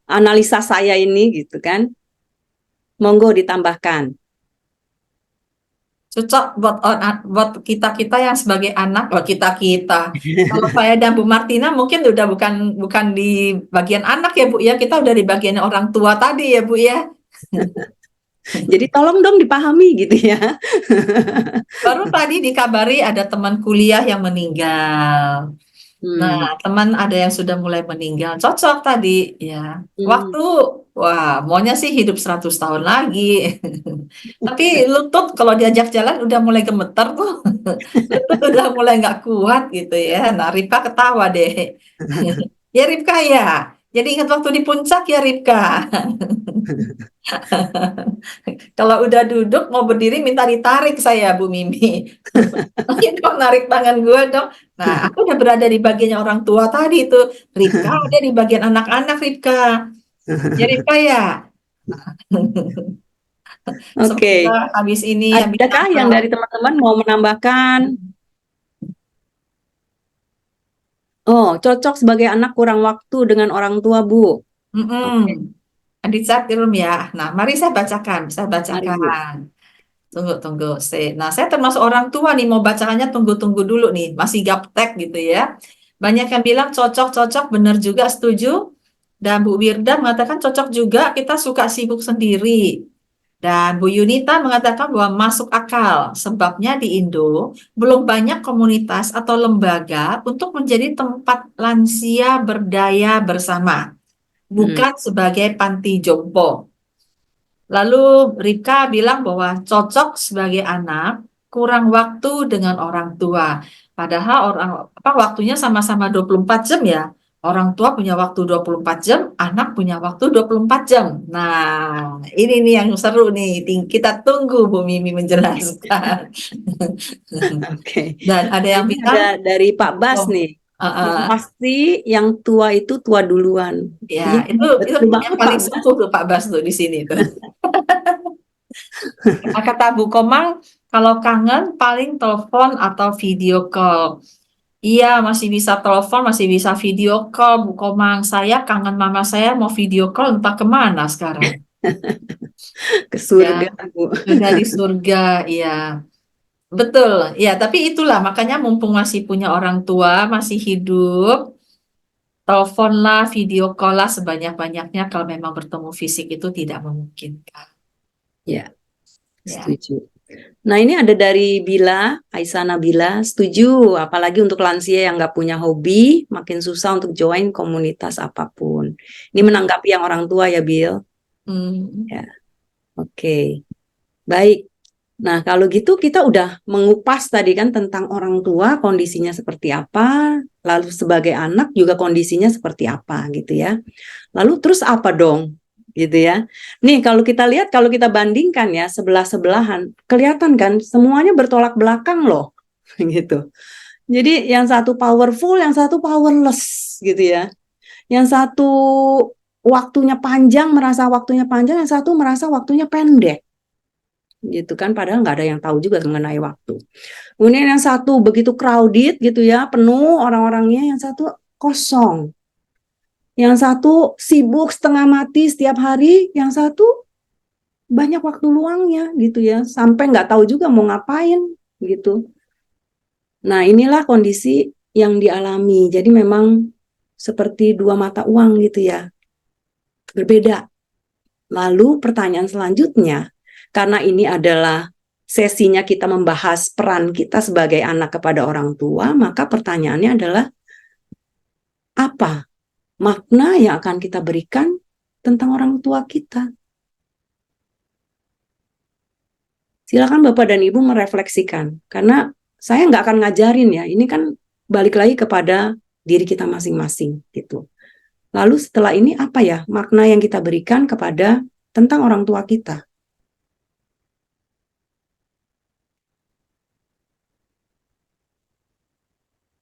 analisa saya ini gitu kan? Monggo ditambahkan. Cocok buat kita-kita yang sebagai anak, buat kita-kita. Kalau saya dan Bu Martina mungkin udah bukan di bagian anak ya Bu ya, kita udah di bagian orang tua tadi ya Bu ya. Jadi tolong dong dipahami gitu ya. Baru tadi dikabari ada teman kuliah yang meninggal. Nah, teman ada yang sudah mulai meninggal. Cocok tadi ya. Waktu, wah, maunya sih hidup 100 tahun lagi. Tapi lutut kalau diajak jalan udah mulai gemeter tuh. Lutut udah mulai nggak kuat gitu ya. Nah, Ripka ketawa deh. Ya Ripka ya. Jadi ingat waktu di puncak ya Ripka. Kalau udah duduk mau berdiri minta ditarik saya Bu Mimi. Mungkin kok narik tangan gue dong. Nah, aku udah berada di bagiannya orang tua tadi itu. Ripka ada di bagian anak-anak Ripka. Ya Ripka ya. Oke. Semoga habis ini Adakah yang dari teman-teman mau menambahkan? Oh, cocok sebagai anak kurang waktu dengan orang tua, Bu. di chat room ya. Nah, mari saya bacakan. Saya Mari, Bu. bacakan. Tunggu. Nah, saya termasuk orang tua nih, mau bacaannya tunggu-tunggu dulu nih. Masih gaptek gitu ya. Banyak yang bilang cocok, benar juga, setuju. Dan Bu Wirda mengatakan cocok juga, kita suka sibuk sendiri. Dan Bu Yunita mengatakan bahwa masuk akal, sebabnya di Indo belum banyak komunitas atau lembaga untuk menjadi tempat lansia berdaya bersama, bukan sebagai panti jompo. Lalu Rika bilang bahwa cocok sebagai anak, kurang waktu dengan orang tua. Padahal waktunya sama-sama 24 jam ya. Orang tua punya waktu 24 jam, anak punya waktu 24 jam. Nah, ini nih yang seru nih. Kita tunggu Bu Mimi menjelaskan. Oke. Dan ada Nah, yang ini ada bilang, dari Pak Bas oh, nih. uh, Yang uh, pasti yang tua itu tua duluan. ya Iya, itu betul yang banget Pak paling Bas. sepuh tuh Pak Bas tuh di sini tuh. Nah, kata Bu Komang, kalau kangen paling telepon atau video call. Iya, masih bisa telepon, masih bisa video call, Bu Komang. Saya kangen mama saya mau video call entah kemana sekarang. Ke Ya, surga, Bu. sudah di surga, iya. Betul, ya. Tapi itulah makanya mumpung masih punya orang tua, masih hidup, teleponlah, video call lah sebanyak-banyaknya kalau memang bertemu fisik itu tidak memungkinkan. Ya, Ya. setuju. Nah, ini ada dari Bila, Aisyah Nabila, setuju. Apalagi untuk lansia yang nggak punya hobi, makin susah untuk join komunitas apapun. Ini menanggapi yang orang tua ya, Bill. Hmm. Ya, oke. Baik. Nah, kalau gitu kita udah mengupas tadi kan tentang orang tua, kondisinya seperti apa, lalu sebagai anak juga kondisinya seperti apa gitu ya. Lalu terus apa dong? Gitu ya. Nih, kalau kita lihat, kalau kita bandingkan ya sebelah-sebelahan, kelihatan kan semuanya bertolak belakang loh. Gitu. Jadi yang satu powerful, yang satu powerless gitu ya. Yang satu waktunya panjang, merasa waktunya panjang, yang satu merasa waktunya pendek gitu kan, padahal nggak ada yang tahu juga mengenai waktu. Kemudian yang satu begitu crowded gitu ya, penuh orang-orangnya, yang satu kosong, yang satu sibuk setengah mati setiap hari, yang satu banyak waktu luangnya gitu ya, sampai nggak tahu juga mau ngapain gitu. Nah, inilah kondisi yang dialami. Jadi memang seperti dua mata uang gitu ya, berbeda. Lalu pertanyaan selanjutnya, karena ini adalah sesinya kita membahas peran kita sebagai anak kepada orang tua, maka pertanyaannya adalah apa makna yang akan kita berikan tentang orang tua kita? Silakan Bapak dan Ibu merefleksikan, karena saya nggak akan ngajarin ya, ini kan balik lagi kepada diri kita masing-masing gitu. Lalu setelah ini apa ya makna yang kita berikan kepada tentang orang tua kita?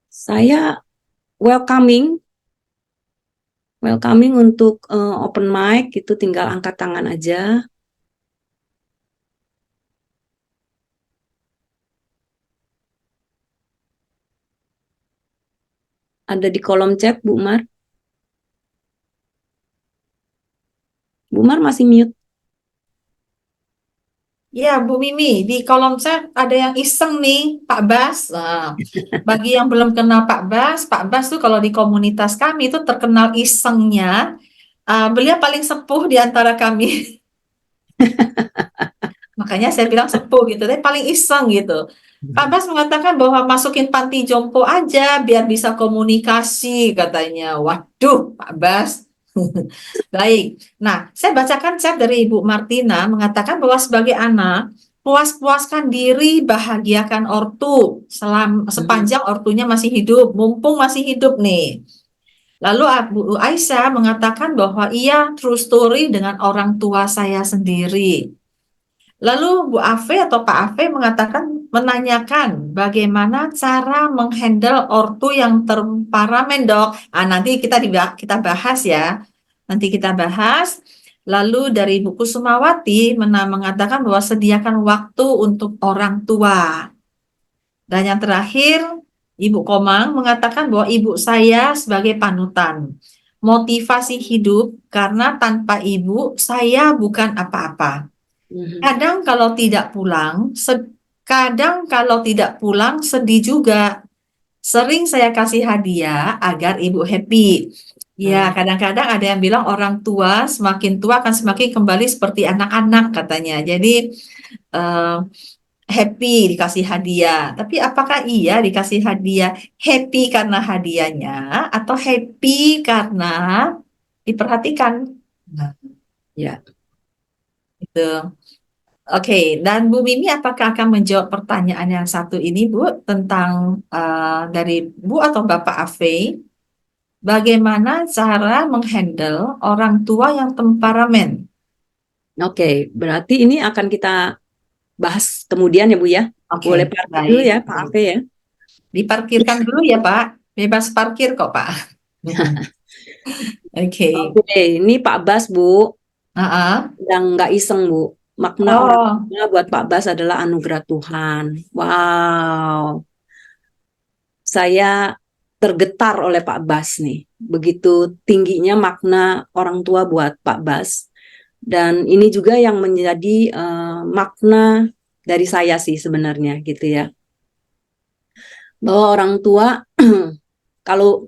Saya welcoming untuk open mic, itu tinggal angkat tangan aja. Ada di kolom chat, Bu Mar. Bu Mar masih mute. Ya, Bu Mimi, di kolom chat ada yang iseng nih, Pak Bas. Nah, bagi yang belum kenal Pak Bas tuh kalau di komunitas kami itu terkenal isengnya. Beliau paling sepuh di antara kami. Makanya saya bilang sepuh gitu, tapi paling iseng gitu. Pak Bas mengatakan bahwa masukin panti jompo aja biar bisa komunikasi katanya. Waduh, Pak Bas. Baik. Nah, saya bacakan chat dari Ibu Martina mengatakan bahwa sebagai anak, puas-puaskan diri, bahagiakan ortu sepanjang ortunya masih hidup, mumpung masih hidup nih. Lalu Bu Aisyah mengatakan bahwa iya true story dengan orang tua saya sendiri. Lalu Bu Ave atau Pak Ave mengatakan menanyakan bagaimana cara menghandle ortu yang temperamen, Dok. Nanti kita bahas ya. Nanti kita bahas. Lalu dari buku Sumawati mengatakan bahwa sediakan waktu untuk orang tua. Dan yang terakhir, Ibu Komang mengatakan bahwa ibu saya sebagai panutan. Motivasi hidup karena tanpa ibu saya bukan apa-apa. Kadang kalau tidak pulang sedih juga. Sering saya kasih hadiah agar ibu happy. Ya, kadang-kadang ada yang bilang orang tua semakin tua akan semakin kembali seperti anak-anak katanya. Jadi eh, happy dikasih hadiah. Tapi apakah iya dikasih hadiah happy karena hadiahnya atau happy karena diperhatikan? Nah, Ya. itu. Oke, dan Bu Mimi apakah akan menjawab pertanyaan yang satu ini, Bu, tentang dari Bu atau Bapak Ave? bagaimana cara menghandle orang tua yang temperamen. Oke, berarti ini akan kita bahas kemudian ya Bu ya. Oke, Boleh parkir dulu baik. ya Pak Afe ya. Diparkirkan dulu ya Pak, bebas parkir kok Pak. Oke. Oke, ini Pak Bas Bu, Ah, yang nggak iseng Bu. Makna orang oh, tua buat Pak Bas adalah anugerah Tuhan. Wow, saya tergetar oleh Pak Bas nih. Begitu tingginya makna orang tua buat Pak Bas. Dan ini juga yang menjadi makna dari saya sih sebenarnya gitu ya. Bahwa orang tua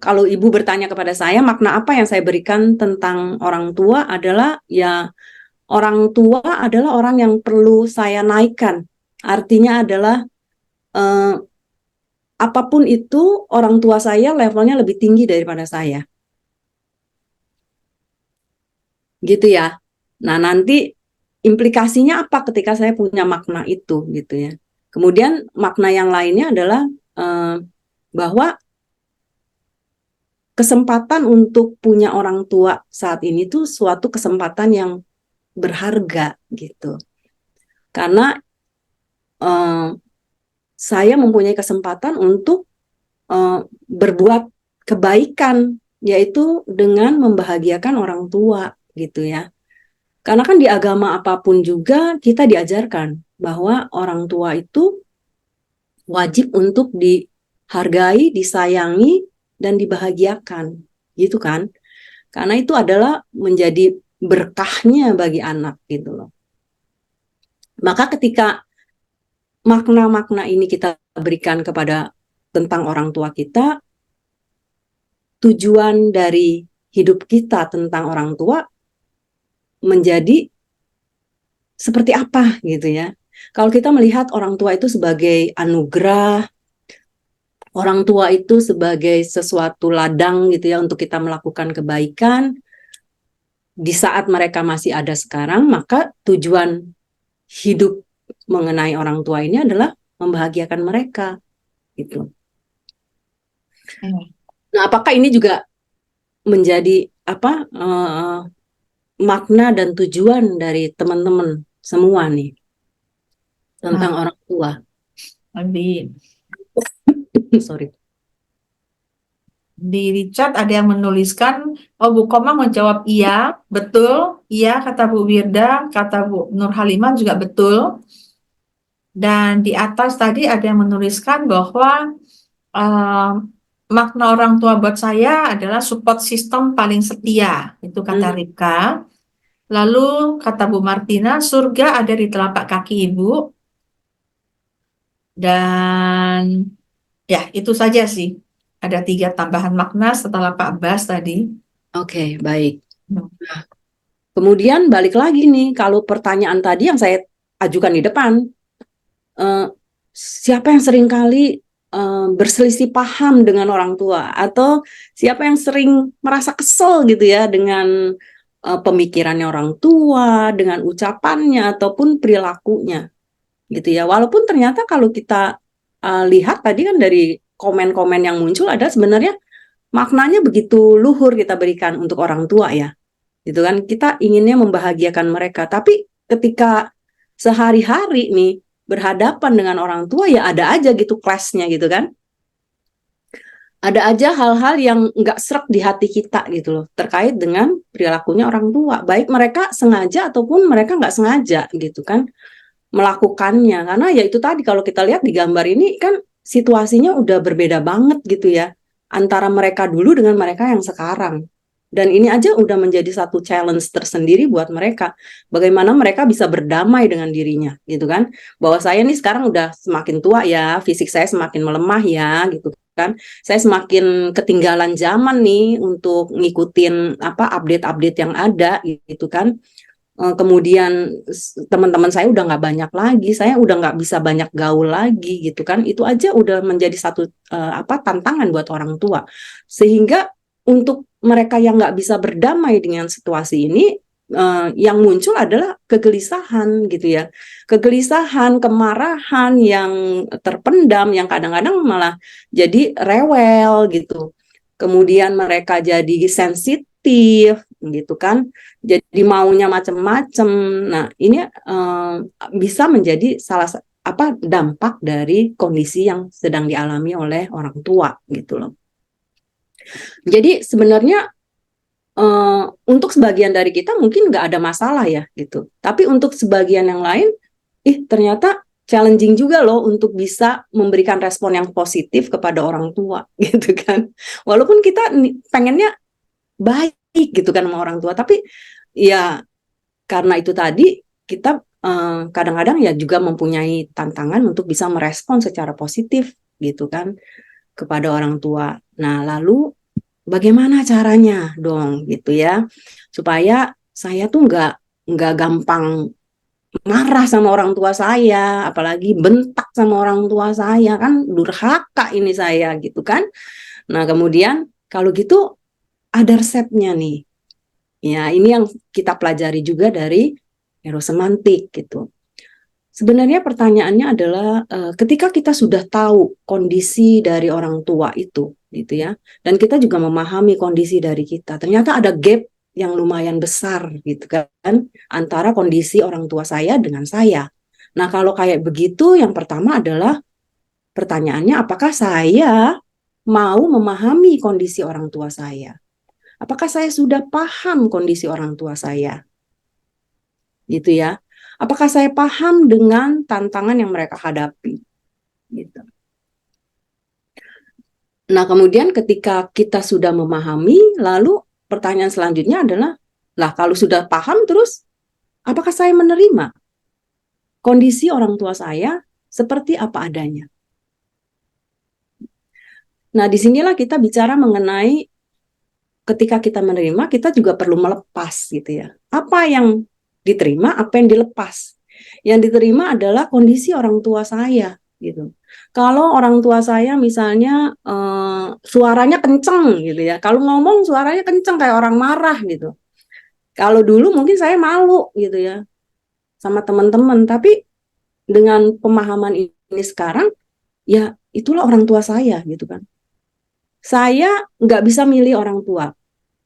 kalau ibu bertanya kepada saya makna apa yang saya berikan tentang orang tua adalah ya orang tua adalah orang yang perlu saya naikkan. Artinya adalah apapun itu orang tua saya levelnya lebih tinggi daripada saya. Gitu ya. Nah, nanti implikasinya apa ketika saya punya makna itu gitu ya. Kemudian makna yang lainnya adalah bahwa kesempatan untuk punya orang tua saat ini tuh suatu kesempatan yang berharga gitu. Karena saya mempunyai kesempatan untuk berbuat kebaikan, yaitu dengan membahagiakan orang tua gitu ya. Karena kan di agama apapun juga kita diajarkan bahwa orang tua itu wajib untuk dihargai, disayangi, dan dibahagiakan, gitu kan? Karena itu adalah menjadi berkahnya bagi anak gitu loh. Maka ketika makna-makna ini kita berikan kepada tentang orang tua kita, tujuan dari hidup kita tentang orang tua menjadi seperti apa gitu ya. Kalau kita melihat orang tua itu sebagai anugerah, orang tua itu sebagai sesuatu ladang gitu ya untuk kita melakukan kebaikan, di saat mereka masih ada sekarang, maka tujuan hidup mengenai orang tua ini adalah membahagiakan mereka gitu. Nah, apakah ini juga menjadi apa makna dan tujuan dari teman-teman semua nih tentang orang tua? di Sorry. di chat ada yang menuliskan, oh Bu Koma menjawab iya, betul, iya kata Bu Wirda, kata Bu Nur Halimah juga betul. Dan di atas tadi ada yang menuliskan bahwa makna orang tua buat saya adalah support system paling setia, itu kata Ripka. Lalu kata Bu Martina, surga ada di telapak kaki Ibu. Dan ya itu saja sih. Ada 3 tambahan makna setelah Pak Bas tadi. Oke, baik. Kemudian balik lagi nih, kalau pertanyaan tadi yang saya ajukan di depan, siapa yang seringkali berselisih paham dengan orang tua, atau siapa yang sering merasa kesel gitu ya dengan pemikirannya orang tua, dengan ucapannya ataupun perilakunya, gitu ya. Walaupun ternyata kalau kita lihat tadi kan dari komen-komen yang muncul ada sebenarnya maknanya begitu luhur kita berikan untuk orang tua ya, gitu kan. Kita inginnya membahagiakan mereka, tapi ketika sehari-hari nih berhadapan dengan orang tua ya ada aja gitu clash-nya gitu kan. Ada aja hal-hal yang nggak srek di hati kita gitu loh terkait dengan perilakunya orang tua, baik mereka sengaja ataupun mereka nggak sengaja gitu kan melakukannya. Karena ya itu tadi kalau kita lihat di gambar ini kan situasinya udah berbeda banget gitu ya antara mereka dulu dengan mereka yang sekarang. Dan ini aja udah menjadi satu challenge tersendiri buat mereka. Bagaimana mereka bisa berdamai dengan dirinya gitu kan. Bahwa saya nih sekarang udah semakin tua ya, fisik saya semakin melemah ya gitu kan. Saya semakin ketinggalan zaman nih untuk ngikutin apa update-update yang ada gitu kan. Kemudian teman-teman saya udah nggak banyak lagi, saya udah nggak bisa banyak gaul lagi gitu kan. Itu aja udah menjadi satu tantangan buat orang tua. Sehingga untuk mereka yang nggak bisa berdamai dengan situasi ini, yang muncul adalah kegelisahan gitu ya, kegelisahan, kemarahan yang terpendam, yang kadang-kadang malah jadi rewel gitu. kemudian mereka jadi sensitif gitu kan, jadi maunya macam-macam. Nah, ini bisa menjadi dampak dari kondisi yang sedang dialami oleh orang tua gitu loh. Jadi sebenarnya untuk sebagian dari kita mungkin nggak ada masalah ya gitu, tapi untuk sebagian yang lain, ternyata challenging juga loh untuk bisa memberikan respon yang positif kepada orang tua gitu kan. Walaupun kita pengennya baik gitu kan sama orang tua, tapi ya karena itu tadi kita kadang-kadang ya juga mempunyai tantangan untuk bisa merespon secara positif gitu kan kepada orang tua. Nah, lalu bagaimana caranya dong gitu ya, supaya saya tuh nggak gampang marah sama orang tua saya, apalagi bentak sama orang tua saya, kan durhaka ini saya gitu kan. Nah, kemudian kalau gitu ada resepnya nih. Ya, ini yang kita pelajari juga dari neurosemantik gitu. Sebenarnya pertanyaannya adalah ketika kita sudah tahu kondisi dari orang tua itu gitu ya, dan kita juga memahami kondisi dari kita, ternyata ada gap yang lumayan besar gitu kan antara kondisi orang tua saya dengan saya. Nah, kalau kayak begitu, yang pertama adalah pertanyaannya, apakah saya mau memahami kondisi orang tua saya? Apakah saya sudah paham kondisi orang tua saya? Gitu ya. Apakah saya paham dengan tantangan yang mereka hadapi? Gitu. Nah, kemudian ketika kita sudah memahami, lalu pertanyaan selanjutnya adalah, lah kalau sudah paham terus, apakah saya menerima kondisi orang tua saya seperti apa adanya? Nah, disinilah kita bicara mengenai ketika kita menerima, kita juga perlu melepas gitu ya. Apa yang diterima, apa yang dilepas. Yang diterima adalah kondisi orang tua saya gitu. Kalau orang tua saya misalnya suaranya kenceng gitu ya. Kalau ngomong suaranya kenceng kayak orang marah gitu. Kalau dulu mungkin saya malu gitu ya sama teman-teman, tapi dengan pemahaman ini sekarang, ya itulah orang tua saya gitu kan. Saya nggak bisa milih orang tua.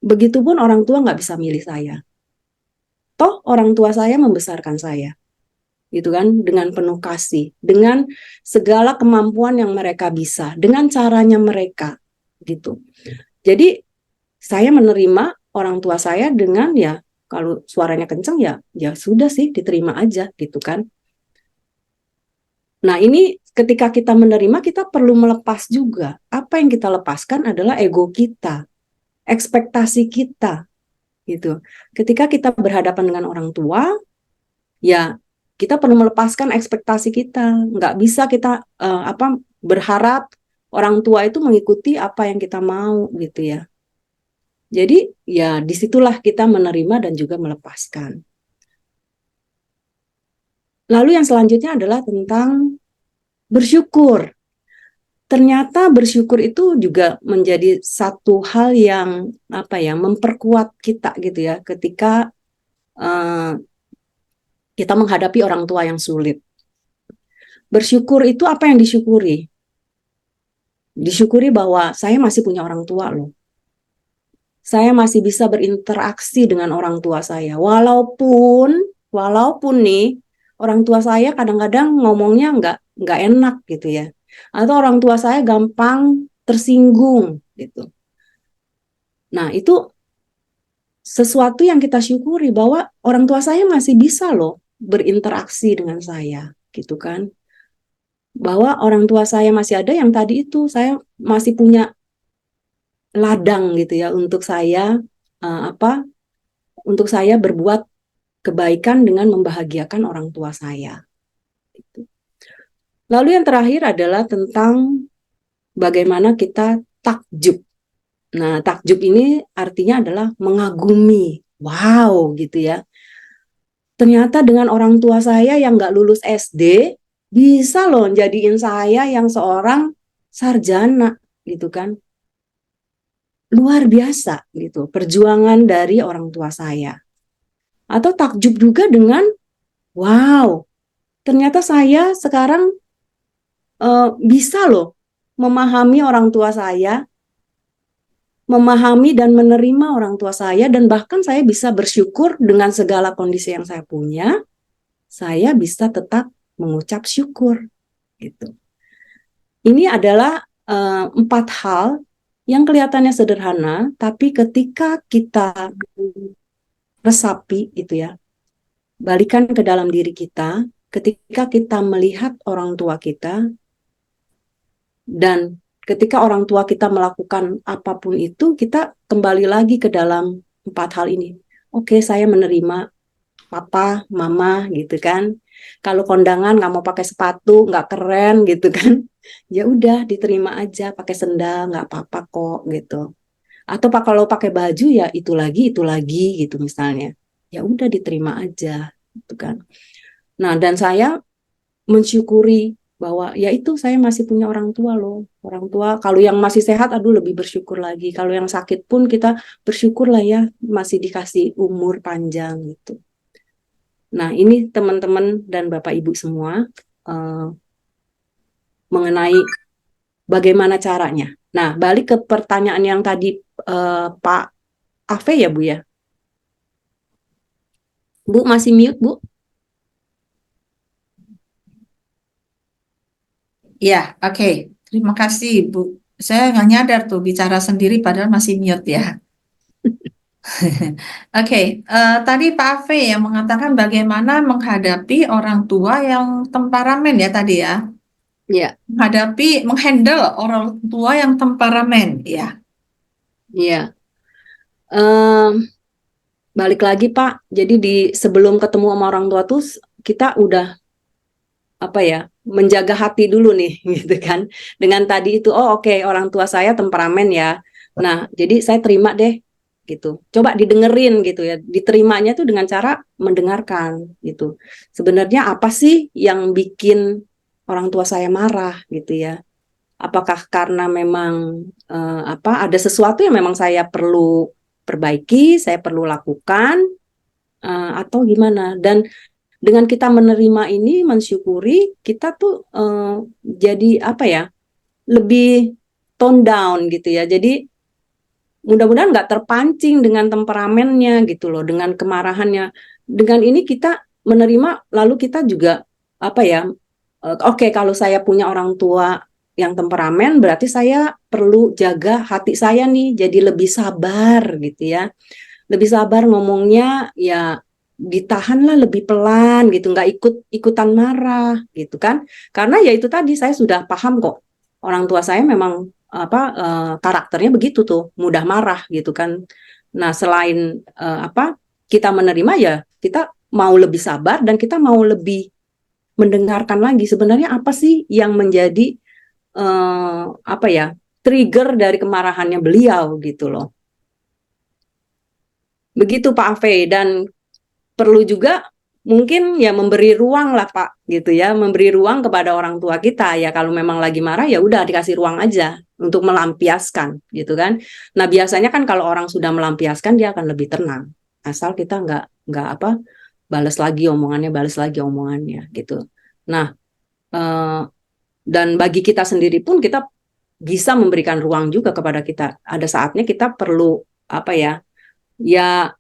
Begitupun orang tua nggak bisa milih saya. Toh orang tua saya membesarkan saya, gitu kan, dengan penuh kasih, dengan segala kemampuan yang mereka bisa, dengan caranya mereka, gitu. Jadi saya menerima orang tua saya dengan ya kalau suaranya kenceng ya sudah sih diterima aja, gitu kan. Nah, ini ketika kita menerima, kita perlu melepas juga. Apa yang kita lepaskan adalah ego kita, ekspektasi kita, gitu. Ketika kita berhadapan dengan orang tua, ya kita perlu melepaskan ekspektasi kita. Nggak bisa kita berharap orang tua itu mengikuti apa yang kita mau, gitu ya. Jadi ya disitulah kita menerima dan juga melepaskan. Lalu yang selanjutnya adalah tentang bersyukur. Ternyata bersyukur itu juga menjadi satu hal yang memperkuat kita gitu ya ketika kita menghadapi orang tua yang sulit. Bersyukur itu apa yang disyukuri? Disyukuri bahwa saya masih punya orang tua loh. Saya masih bisa berinteraksi dengan orang tua saya. Walaupun nih orang tua saya kadang-kadang ngomongnya nggak enak gitu ya. Atau orang tua saya gampang tersinggung gitu. Nah, itu sesuatu yang kita syukuri bahwa orang tua saya masih bisa loh berinteraksi dengan saya gitu kan. Bahwa orang tua saya masih ada, yang tadi itu saya masih punya ladang gitu ya untuk saya untuk saya berbuat kebaikan dengan membahagiakan orang tua saya. Lalu yang terakhir adalah tentang bagaimana kita takjub. Nah, takjub ini artinya adalah mengagumi. Wow, gitu ya. Ternyata dengan orang tua saya yang nggak lulus SD, bisa loh jadiin saya yang seorang sarjana, gitu kan. Luar biasa, gitu, perjuangan dari orang tua saya. Atau takjub juga dengan, wow, ternyata saya sekarang bisa loh memahami orang tua saya memahami dan menerima orang tua saya, dan bahkan saya bisa bersyukur dengan segala kondisi yang saya punya, saya bisa tetap mengucap syukur gitu. Ini adalah 4 hal yang kelihatannya sederhana, tapi ketika kita resapi itu ya, balikan ke dalam diri kita, ketika kita melihat orang tua kita, dan ketika orang tua kita melakukan apapun itu, kita kembali lagi ke dalam 4 hal ini. Oke, saya menerima papa, mama gitu kan. Kalau kondangan nggak mau pakai sepatu, nggak keren gitu kan. Ya udah diterima aja, pakai sendal nggak apa-apa kok gitu. Atau kalau pakai baju ya itu lagi gitu misalnya. Ya udah diterima aja gitu kan. Nah, dan saya mensyukuri bahwa ya itu saya masih punya orang tua loh. Orang tua kalau yang masih sehat aduh lebih bersyukur lagi. Kalau yang sakit pun kita bersyukur lah ya masih dikasih umur panjang gitu. Nah, ini teman-teman dan Bapak Ibu semua mengenai bagaimana caranya. Nah, balik ke pertanyaan yang tadi Pak Ave ya Bu ya. Bu masih mute Bu? Ya, oke. Terima kasih, Bu. Saya nggak nyadar tuh bicara sendiri padahal masih mute ya. Oke, tadi Pak Ave yang mengatakan bagaimana menghadapi orang tua yang temperamen ya tadi ya. Iya, Menghandle orang tua yang temperamen ya. iya. Balik lagi Pak. Jadi sebelum ketemu sama orang tua tuh kita udah apa ya, menjaga hati dulu nih gitu kan. Dengan tadi itu oke, orang tua saya temperamen ya. Nah, jadi saya terima deh gitu. Coba didengerin gitu ya. Diterimanya tuh dengan cara mendengarkan gitu. Sebenarnya apa sih yang bikin orang tua saya marah gitu ya? Apakah karena memang ada sesuatu yang memang saya perlu perbaiki, saya perlu lakukan atau gimana? Dan dengan kita menerima ini, mensyukuri, kita tuh jadi apa ya, lebih tone down gitu ya. Jadi mudah-mudahan nggak terpancing dengan temperamennya gitu loh, dengan kemarahannya. Dengan ini kita menerima, lalu kita juga apa ya, oke, kalau saya punya orang tua yang temperamen, berarti saya perlu jaga hati saya nih, jadi lebih sabar gitu ya. Lebih sabar ngomongnya ya, ditahanlah lebih pelan gitu, nggak ikutan marah gitu kan. Karena ya itu tadi saya sudah paham kok, orang tua saya memang karakternya begitu tuh, mudah marah gitu kan. Nah, selain kita menerima ya, kita mau lebih sabar dan kita mau lebih mendengarkan lagi sebenarnya apa sih yang menjadi trigger dari kemarahannya beliau gitu loh. Begitu Pak Ave, dan perlu juga mungkin ya memberi ruang lah Pak gitu ya, memberi ruang kepada orang tua kita ya, kalau memang lagi marah ya udah dikasih ruang aja untuk melampiaskan gitu kan. Nah, biasanya kan kalau orang sudah melampiaskan dia akan lebih tenang, asal kita nggak balas lagi omongannya gitu. Nah, dan bagi kita sendiri pun kita bisa memberikan ruang juga kepada kita. Ada saatnya kita perlu ya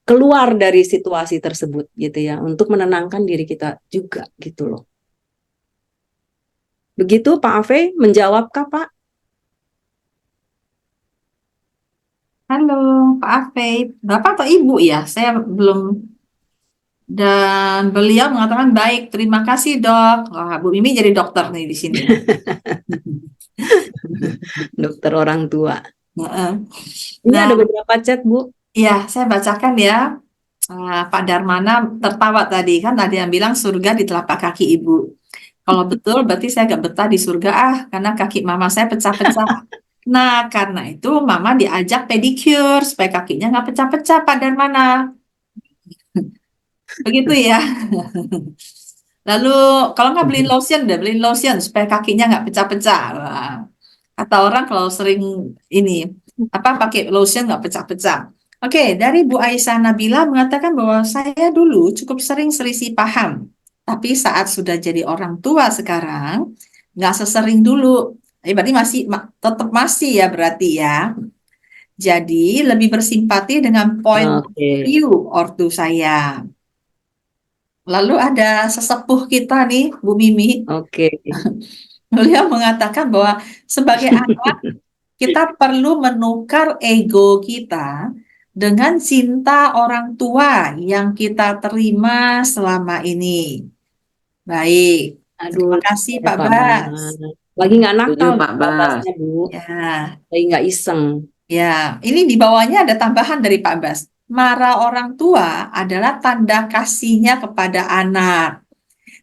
keluar dari situasi tersebut gitu ya, untuk menenangkan diri kita juga gitu loh. Begitu Pak Ave, menjawabkah Pak? Halo, Pak Ave. Bapak atau Ibu ya? Saya belum. Dan beliau mengatakan baik, terima kasih dok. Wah, Bu Mimi jadi dokter nih di sini ya. Dokter orang tua. Heeh. Ini Nah, ada beberapa chat Bu. ya saya bacakan ya. Pak Darmana tertawa tadi kan ada yang bilang surga di telapak kaki ibu. Kalau betul berarti saya gak betah di surga karena kaki mama saya pecah-pecah. Nah karena itu mama diajak pedicure supaya kakinya nggak pecah-pecah Pak Darmana. Begitu ya. Lalu kalau nggak beliin lotion supaya kakinya nggak pecah-pecah. Wah, kata orang kalau sering ini pakai lotion nggak pecah-pecah. Oke, dari Bu Aisyah Nabila mengatakan bahwa saya dulu cukup sering selisih paham, tapi saat sudah jadi orang tua sekarang nggak sesering dulu. Berarti masih tetap masih ya berarti ya. Jadi lebih bersimpati dengan point of Oke, view ortu saya. Lalu ada sesepuh kita nih, Bu Mimi. oke. Beliau mengatakan bahwa sebagai anak kita perlu menukar ego kita dengan cinta orang tua yang kita terima selama ini. Baik, Aduh, terima kasih ya Pak Pak Bas. Bas. Lagi nggak Setuju nakal Pak Pak Bas. Basnya, Bu. Ya, Lagi nggak iseng. ya. Ini di bawahnya ada tambahan dari Pak Bas. Marah orang tua adalah tanda kasihnya kepada anak.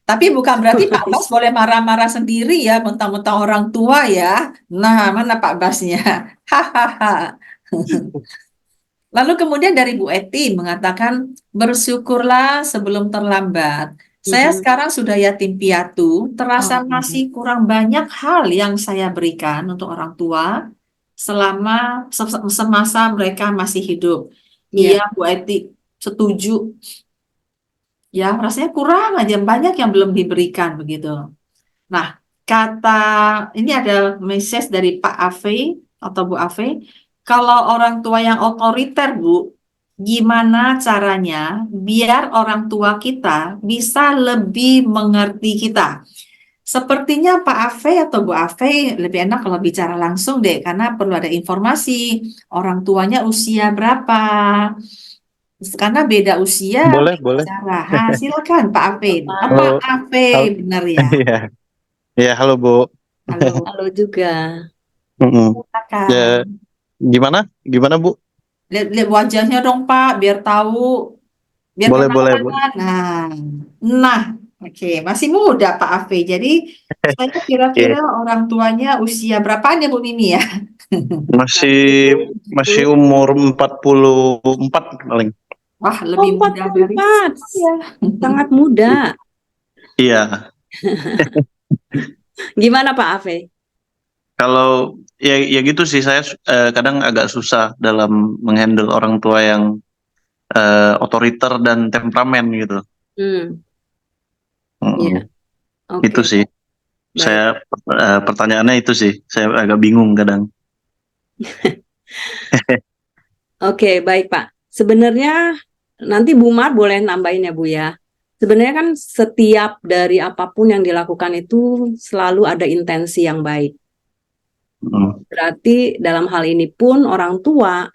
Tapi bukan berarti Pak Bas boleh marah-marah sendiri ya, mentang-mentang orang tua ya. Nah, mana Pak Basnya? Hahaha. Lalu kemudian dari Bu Eti mengatakan, bersyukurlah sebelum terlambat. Saya Mhm. sekarang sudah yatim piatu, terasa Oh, masih kurang banyak hal yang saya berikan untuk orang tua selama semasa mereka masih hidup. iya. Iya, Bu Eti, setuju. Ya, rasanya kurang aja, banyak yang belum diberikan begitu. Nah, kata ini ada message dari Pak Ave atau Bu Ave, kalau orang tua yang otoriter, Bu, gimana caranya biar orang tua kita bisa lebih mengerti kita? Sepertinya Pak Ave atau Bu Ave lebih enak kalau bicara langsung deh, karena perlu ada informasi orang tuanya usia berapa. Karena beda usia, Boleh, beda boleh. cara. Ha, silakan Pak Ave. Apa Halo, Ave halo. benar ya? Iya, iya, halo Bu. Halo. Halo juga. Mm-mm. Ya, Silakan. gimana? Gimana Bu? Lihat wajahnya dong Pak, biar tahu, biar Boleh, boleh Bu. kenalan. Nah, oke, masih muda Pak Afe. Jadi saya kira-kira Oke. orang tuanya usia berapaan ya Bu Mimi ya? Masih masih 40. umur 44 paling. Wah, Oh, lebih muda dari 44. saya. Sangat muda. Iya, Gimana Pak Ave? kalau ya gitu sih saya kadang agak susah dalam menghandle orang tua yang otoriter dan temperamen gitu. Hmm, iya. Mm-mm. Oke, Itu sih. baik. Saya pertanyaannya itu sih. Saya agak bingung kadang. Oke, baik Pak. Sebenarnya nanti Bu Mar boleh nambahin ya Bu ya. Sebenarnya kan setiap dari apapun yang dilakukan itu selalu ada intensi yang baik. Mm. Berarti dalam hal ini pun orang tua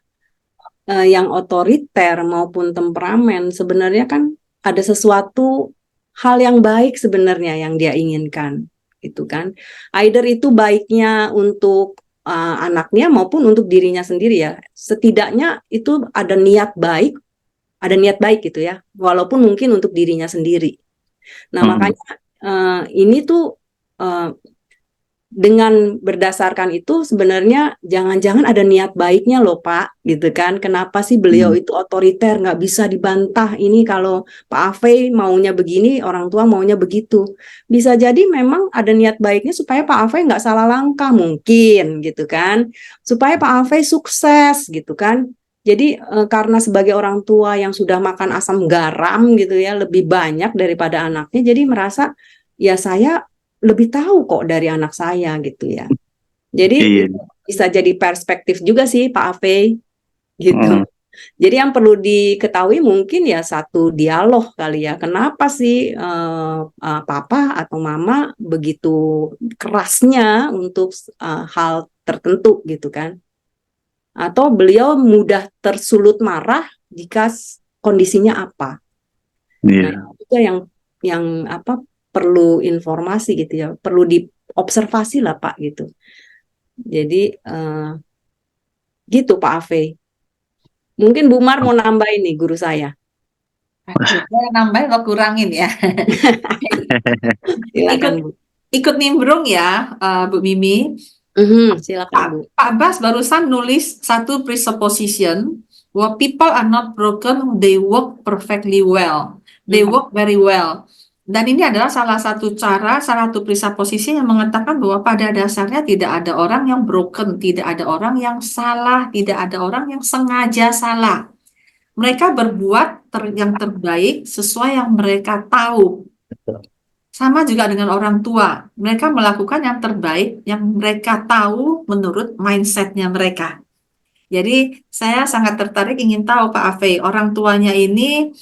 yang otoriter maupun temperamen sebenarnya kan ada sesuatu hal yang baik sebenarnya yang dia inginkan, gitu kan. Either itu baiknya untuk anaknya maupun untuk dirinya sendiri ya. Setidaknya itu ada niat baik gitu ya, walaupun mungkin untuk dirinya sendiri. Nah, Mm. makanya ini tuh dengan berdasarkan itu sebenarnya jangan-jangan ada niat baiknya loh Pak, gitu kan. Kenapa sih beliau itu otoriter, nggak bisa dibantah. Ini kalau Pak Ave maunya begini, orang tua maunya begitu. Bisa jadi memang ada niat baiknya supaya Pak Ave nggak salah langkah mungkin, gitu kan. Supaya Pak Ave sukses, gitu kan. Jadi karena sebagai orang tua yang sudah makan asam garam gitu ya, lebih banyak daripada anaknya, jadi merasa ya saya lebih tahu kok dari anak saya gitu ya. Jadi Iya. bisa jadi perspektif juga sih Pak Ave gitu. Mm. Jadi yang perlu diketahui mungkin ya satu dialog kali ya. Kenapa sih papa atau mama begitu kerasnya untuk hal tertentu gitu kan? Atau beliau mudah tersulut marah jika kondisinya apa? Nah, Iya. itu juga yang apa perlu informasi gitu ya, perlu diobservasi lah Pak gitu. Jadi gitu Pak Ave. Mungkin Bu Mar mau nambahin nih guru saya. Saya nambahin atau kurangin ya. Silakan Ikut Bu. ikut nimbrung ya, Bu Mimi. Silakan Bu. Pak Bas barusan nulis satu presupposition bahwa people are not broken, they work perfectly well. They work very well. Dan ini adalah salah satu cara, salah satu presupposition yang mengatakan bahwa pada dasarnya tidak ada orang yang broken, tidak ada orang yang salah, tidak ada orang yang sengaja salah. Mereka berbuat yang terbaik sesuai yang mereka tahu. Sama juga dengan orang tua. Mereka melakukan yang terbaik yang mereka tahu menurut mindsetnya mereka. Jadi saya sangat tertarik ingin tahu Pak Afei, orang tuanya ini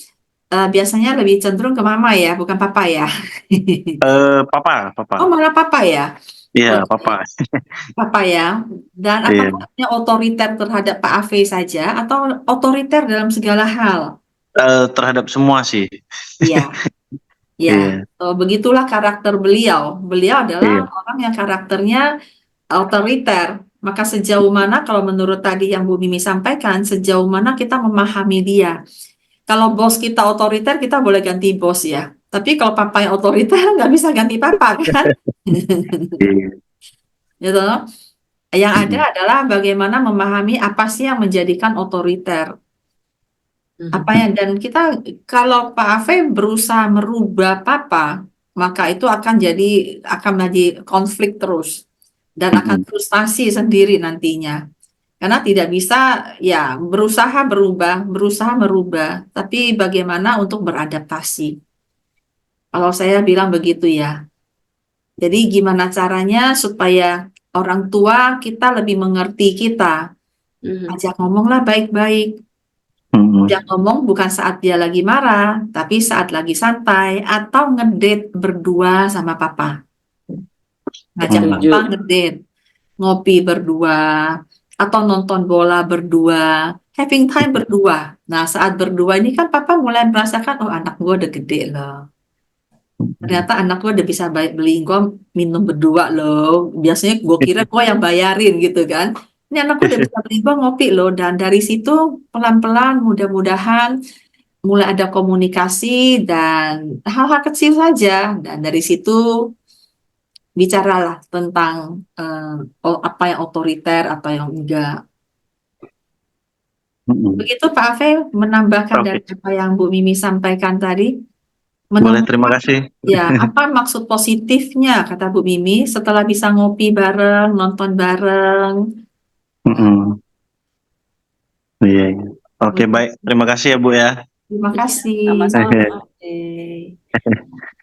biasanya lebih cenderung ke mama ya, bukan papa ya. Papa, papa. Oh malah papa ya. Iya, Oke, papa. papa ya. Dan Iya. apakah hanya otoriter terhadap Pak Afei saja atau otoriter dalam segala hal? Terhadap semua sih. Iya. Ya, Iya, begitulah karakter beliau. Beliau adalah iya. orang yang karakternya otoriter. Maka sejauh mana kalau menurut tadi yang Bu Mimi sampaikan, sejauh mana kita memahami dia. Kalau bos kita otoriter, kita boleh ganti bos ya. Tapi kalau papa yang otoriter, nggak bisa ganti papa kan? Iya. Gitu. Yang ada Mm-mm. adalah bagaimana memahami apa sih yang menjadikan otoriter. Apa yang dan kita kalau Pak Ave berusaha merubah papa, maka itu akan menjadi konflik terus dan akan Mm-mm. frustasi sendiri nantinya. Karena tidak bisa ya berusaha merubah, tapi bagaimana untuk beradaptasi. Kalau saya bilang begitu ya. Jadi gimana caranya supaya orang tua kita lebih mengerti kita. Mhm. Ajak ngomonglah baik-baik. Mm-mm. Ajak ngomong bukan saat dia lagi marah, tapi saat lagi santai atau ngedate berdua sama papa. Ngajak Setuju. papa ngedate, ngopi berdua, atau nonton bola berdua, having time berdua. Nah, saat berdua ini kan papa mulai merasakan, oh anak gue udah gede loh. Ternyata anak gue udah bisa beli gue minum berdua loh. Biasanya gue kira gue yang bayarin gitu kan. Ini anak gue udah bisa beli gue ngopi loh. Dan dari situ pelan-pelan mudah-mudahan mulai ada komunikasi dan hal-hal kecil saja. Dan dari situ bicaralah tentang apa yang otoriter atau yang enggak. Mm-mm. Begitu Pak Ave menambahkan Oke, dari apa yang Bu Mimi sampaikan tadi. boleh, terima Menemukan kasih. ya apa maksud positifnya kata Bu Mimi setelah bisa ngopi bareng, nonton bareng. Mm-mm. Iya, iya. Oke, baik. Terima kasih ya, Bu ya. Terima Iya, kasih. sama-sama. Oke.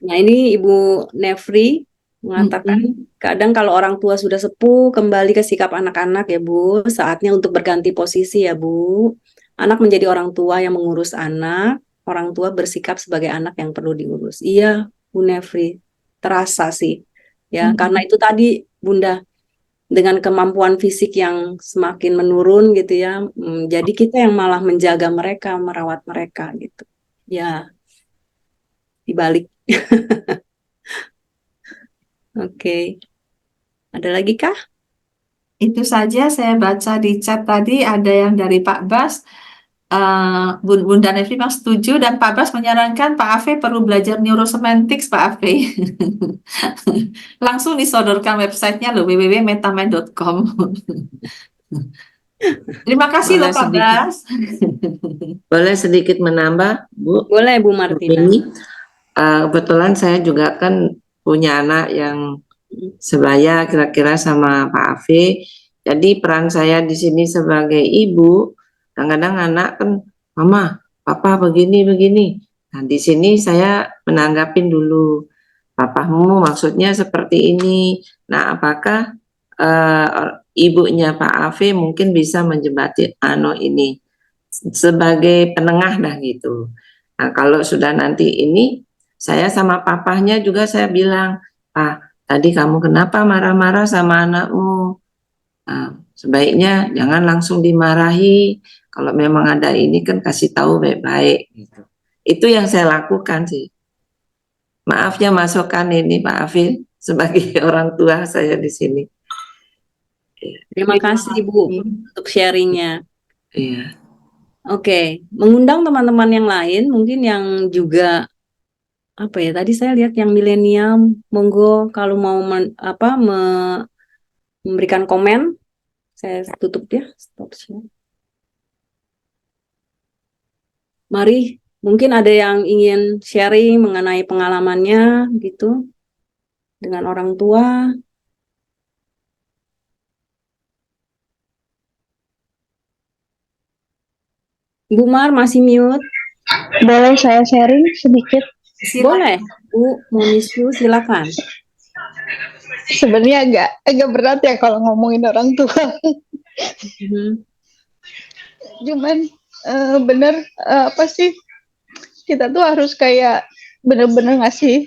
Nah, ini Ibu Nefri mengatakan Mm-mm. kadang kalau orang tua sudah sepuh kembali ke sikap anak-anak ya Bu, saatnya untuk berganti posisi ya Bu. Anak menjadi orang tua yang mengurus anak, orang tua bersikap sebagai anak yang perlu diurus. Iya, Bu Nefri, terasa sih. Ya, karena itu tadi Bunda dengan kemampuan fisik yang semakin menurun gitu ya, jadi kita yang malah menjaga mereka, merawat mereka gitu. Ya, dibalik. Oke. Ada lagi kah? Itu saja saya baca di chat tadi ada yang dari Pak Bas. Bunda Nevi memang setuju dan Pak Bas menyarankan Pak Ave perlu belajar neurosemantics Pak Ave. Langsung disodorkan websitenya loh www.metamind.com. Terima kasih loh Boleh Pak sedikit, Bas. boleh sedikit menambah, Bu. Boleh Bu Bu Martina. Mimi. Kebetulan saya juga kan punya anak yang sebaya kira-kira sama Pak Afi. Jadi peran saya di sini sebagai ibu, kadang-kadang anak kan, Mama, Papa begini-begini. Nah, di sini saya menanggapin dulu, Papamu maksudnya seperti ini. Nah, apakah ibunya Pak Afi mungkin bisa menjembatani ini sebagai penengah dah gitu. Nah, kalau sudah nanti ini, saya sama papahnya juga saya bilang, Pak, tadi kamu kenapa marah-marah sama anakmu? Nah, sebaiknya jangan langsung dimarahi. Kalau memang ada ini kan kasih tahu baik-baik gitu. Itu yang saya lakukan sih. Maaf ya masukan ini Pak Afif sebagai orang tua saya di sini. Terima Terima kasih Bu kasih. untuk sharingnya. Iya. Oke, mengundang teman-teman yang lain mungkin yang juga apa ya tadi saya lihat yang milenial, monggo kalau mau memberikan komen, saya tutup ya, stop share. Mari, mungkin ada yang ingin sharing mengenai pengalamannya gitu dengan orang tua. Bu Mar masih mute. Boleh saya sharing sedikit? Boleh, Bu Monisyu, silakan. Sebenarnya agak berat ya kalau ngomongin orang tua. Cuman bener apa sih, kita tuh harus kayak bener-bener ngasih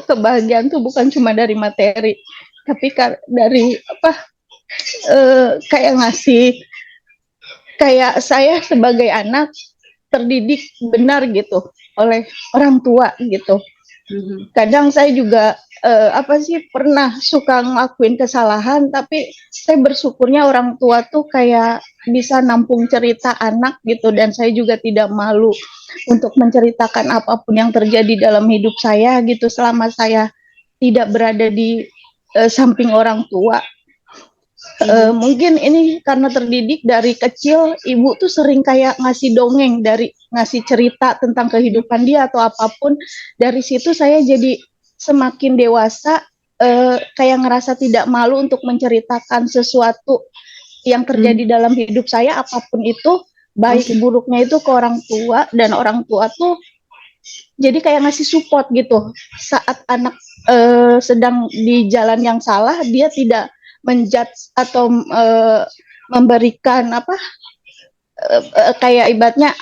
kebahagiaan tuh bukan cuma dari materi, tapi dari apa, kayak ngasih, kayak saya sebagai anak terdidik benar gitu oleh orang tua gitu. Kadang saya juga apa sih, pernah suka ngelakuin kesalahan, tapi saya bersyukurnya orang tua tuh kayak bisa nampung cerita anak gitu, dan saya juga tidak malu untuk menceritakan apapun yang terjadi dalam hidup saya gitu, selama saya tidak berada di samping orang tua. Mungkin ini karena terdidik dari kecil, ibu tuh sering kayak ngasih dongeng, ngasih cerita tentang kehidupan dia atau apapun. Dari situ saya jadi semakin dewasa, kayak ngerasa tidak malu untuk menceritakan sesuatu yang terjadi dalam hidup saya, apapun itu, baik buruknya itu ke orang tua, dan orang tua tuh jadi kayak ngasih support gitu. Saat anak sedang di jalan yang salah, dia tidak menjudge atau memberikan apa, kayak ibaratnya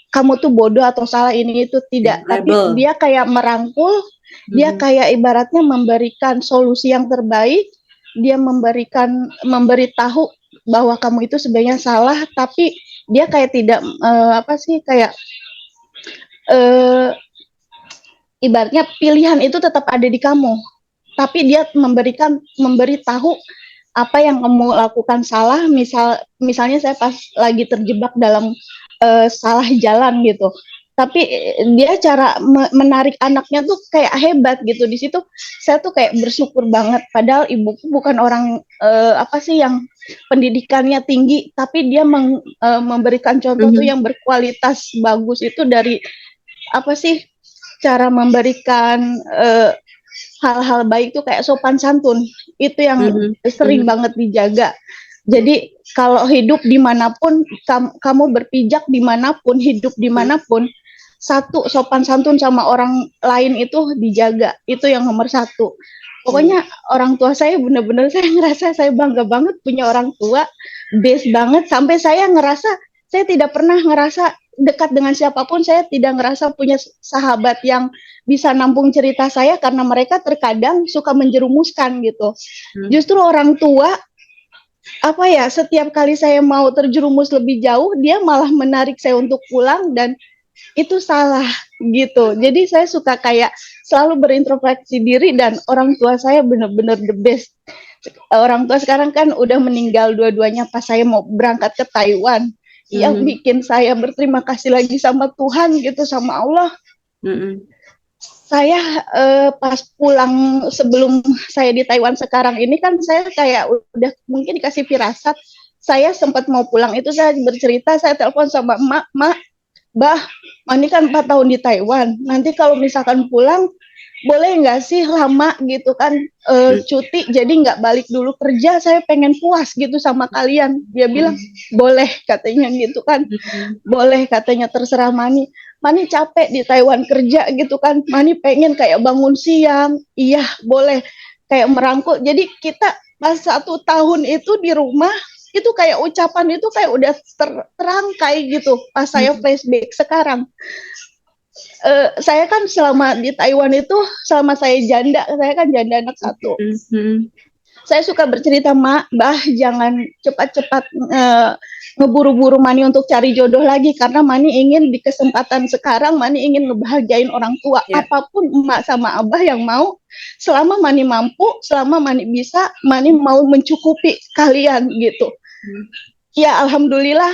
kamu tuh bodoh atau salah ini itu, tidak, tapi dia kayak merangkul, dia kayak ibaratnya memberikan solusi yang terbaik, dia memberitahu bahwa kamu itu sebenarnya salah, tapi dia kayak tidak apa sih, kayak ibaratnya pilihan itu tetap ada di kamu, tapi dia memberitahu apa yang kamu lakukan salah. Misalnya saya pas lagi terjebak dalam salah jalan gitu, tapi dia cara menarik anaknya tuh kayak hebat gitu. Di situ saya tuh kayak bersyukur banget, padahal ibuku bukan orang apa sih yang pendidikannya tinggi, tapi dia memberikan contoh tuh yang berkualitas bagus itu dari apa sih, cara memberikan hal-hal baik tuh kayak sopan santun, itu yang sering banget dijaga. Jadi kalau hidup dimanapun, kamu berpijak dimanapun, hidup dimanapun, satu, sopan santun sama orang lain itu dijaga, itu yang nomor satu. Pokoknya orang tua saya bener-bener, saya ngerasa saya bangga banget punya orang tua, best banget, sampai saya ngerasa saya tidak pernah ngerasa dekat dengan siapapun, saya tidak ngerasa punya sahabat yang bisa nampung cerita saya, karena mereka terkadang suka menjerumuskan gitu. Justru orang tua, apa ya, setiap kali saya mau terjerumus lebih jauh, dia malah menarik saya untuk pulang, dan itu salah gitu. Jadi saya suka kayak selalu berintrospeksi diri, dan orang tua saya benar-benar the best. Orang tua sekarang kan udah meninggal dua-duanya pas saya mau berangkat ke Taiwan. Yang bikin saya berterima kasih lagi sama Tuhan gitu, sama Allah. Saya pas pulang, sebelum saya di Taiwan sekarang ini kan, saya kayak udah mungkin dikasih firasat. Saya sempat mau pulang itu, saya bercerita, saya telepon sama Mak, Bah, Mani kan 4 tahun di Taiwan, nanti kalau misalkan pulang boleh nggak sih lama gitu kan, cuti, jadi nggak balik dulu kerja, saya pengen puas gitu sama kalian. Dia bilang boleh katanya gitu kan, boleh katanya, terserah Mani capek di Taiwan kerja gitu kan, Mani pengen kayak bangun siang, iya boleh, kayak merangkul. Jadi kita pas 1 tahun itu di rumah, itu kayak ucapan itu kayak udah terangkai gitu. Pas saya flashback sekarang, saya kan selama di Taiwan itu, selama saya janda, saya kan janda anak 1. Saya suka bercerita, Mak, Bah, jangan cepat-cepat ngeburu-buru Mani untuk cari jodoh lagi, karena Mani ingin di kesempatan sekarang, Mani ingin ngebahagiain orang tua. Apapun Emak sama Abah yang mau, selama Mani mampu, selama Mani bisa, Mani mau mencukupi kalian gitu. Ya alhamdulillah,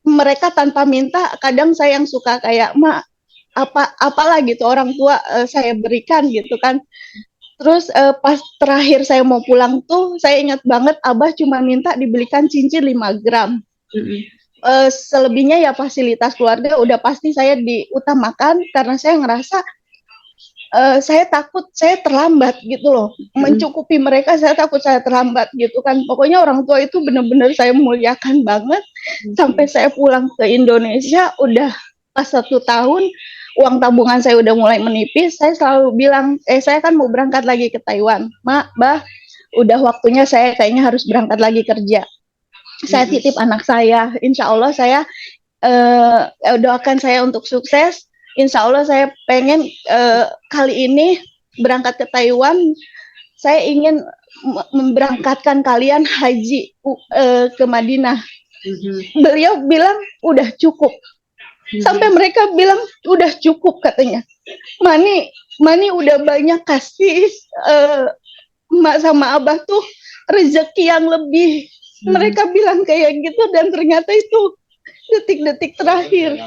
mereka tanpa minta, kadang saya yang suka kayak, Mak, apalah gitu orang tua saya berikan gitu kan. Terus pas terakhir saya mau pulang tuh, saya ingat banget Abah cuma minta dibelikan cincin 5 gram. Selebihnya ya fasilitas keluarga udah pasti saya diutamakan, karena saya ngerasa saya takut saya terlambat gitu loh, mencukupi mereka, saya takut saya terlambat gitu kan. Pokoknya orang tua itu benar-benar saya muliakan banget. Sampai saya pulang ke Indonesia udah pas 1 tahun, uang tabungan saya udah mulai menipis, saya selalu bilang, saya kan mau berangkat lagi ke Taiwan. Mak, Bah, udah waktunya saya kayaknya harus berangkat lagi kerja. Saya titip anak saya, insya Allah saya doakan saya untuk sukses. Insya Allah saya pengen kali ini berangkat ke Taiwan. Saya ingin memberangkatkan kalian haji ke Madinah. Beliau bilang udah cukup. Sampai mereka bilang udah cukup katanya. Mani udah banyak kasih emak sama abah tuh rezeki yang lebih. Mereka bilang kayak gitu dan ternyata itu detik-detik terakhir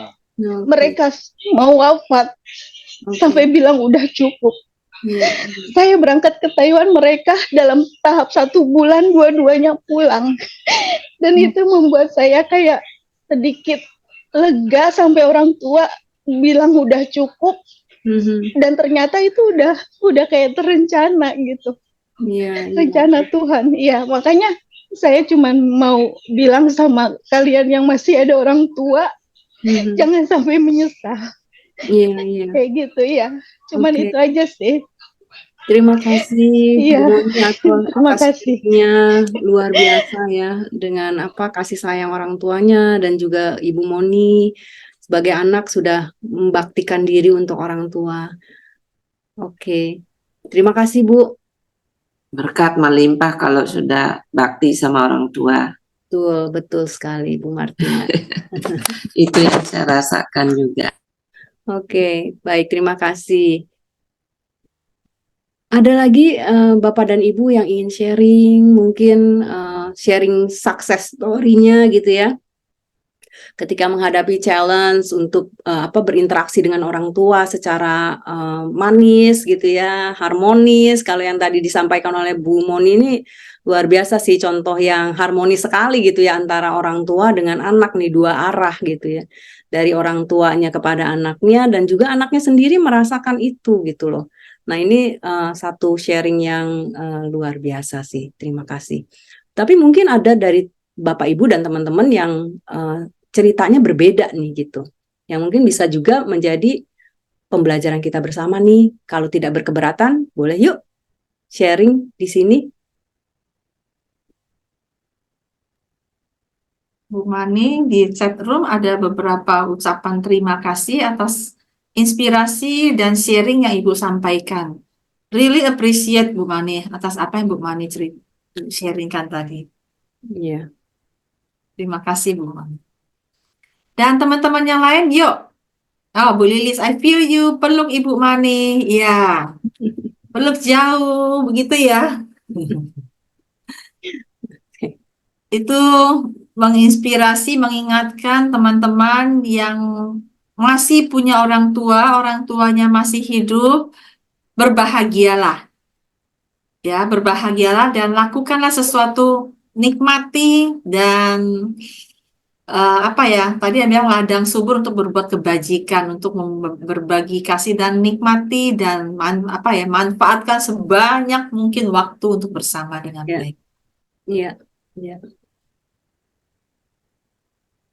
mereka mau wafat sampai bilang udah cukup. Saya berangkat ke Taiwan, mereka dalam tahap 1 bulan dua-duanya pulang dan itu membuat saya kayak sedikit lega sampai orang tua bilang udah cukup dan ternyata itu udah kayak terencana gitu. Rencana Tuhan. Iya, makanya saya cuma mau bilang sama kalian yang masih ada orang tua, jangan sampai menyesal. Kayak gitu ya. Cuman itu aja sih. Terima kasih Iya. Bu Moni Terima atas kasih. luar biasa ya dengan kasih sayang orang tuanya dan juga Ibu Moni sebagai anak sudah membaktikan diri untuk orang tua. Oke. Terima kasih Bu. Berkat melimpah kalau sudah bakti sama orang tua. Betul sekali Bu Martina. Itu yang saya rasakan juga. Oke, baik, terima kasih. Ada lagi Bapak dan Ibu yang ingin sharing, mungkin sharing success story-nya gitu ya. Ketika menghadapi challenge untuk berinteraksi dengan orang tua secara manis gitu ya, harmonis. Kalau yang tadi disampaikan oleh Bu Moni ini luar biasa sih, contoh yang harmonis sekali gitu ya antara orang tua dengan anak nih, dua arah gitu ya. Dari orang tuanya kepada anaknya dan juga anaknya sendiri merasakan itu gitu loh. Nah ini satu sharing yang luar biasa sih, terima kasih. Tapi mungkin ada dari Bapak Ibu dan teman-teman yang ceritanya berbeda nih gitu. Yang mungkin bisa juga menjadi pembelajaran kita bersama nih. Kalau tidak berkeberatan, boleh yuk sharing di sini. Bu Mani, di chat room ada beberapa ucapan terima kasih atas inspirasi dan sharing yang Ibu sampaikan. Really appreciate Bu Mani atas apa yang Bu Mani sharingkan tadi. Iya. Terima kasih Bu Mani. Dan teman-teman yang lain, yuk. Oh, Bu Lilis, I feel you, peluk Ibu Mani. Ya, peluk jauh, begitu ya. Itu menginspirasi, mengingatkan teman-teman yang masih punya orang tua, orang tuanya masih hidup, berbahagialah. Ya, berbahagialah dan lakukanlah sesuatu, nikmati dan tadi yang bilang ladang subur untuk berbuat kebajikan, untuk berbagi kasih dan nikmati dan manfaatkan sebanyak mungkin waktu untuk bersama dengan baik. Iya.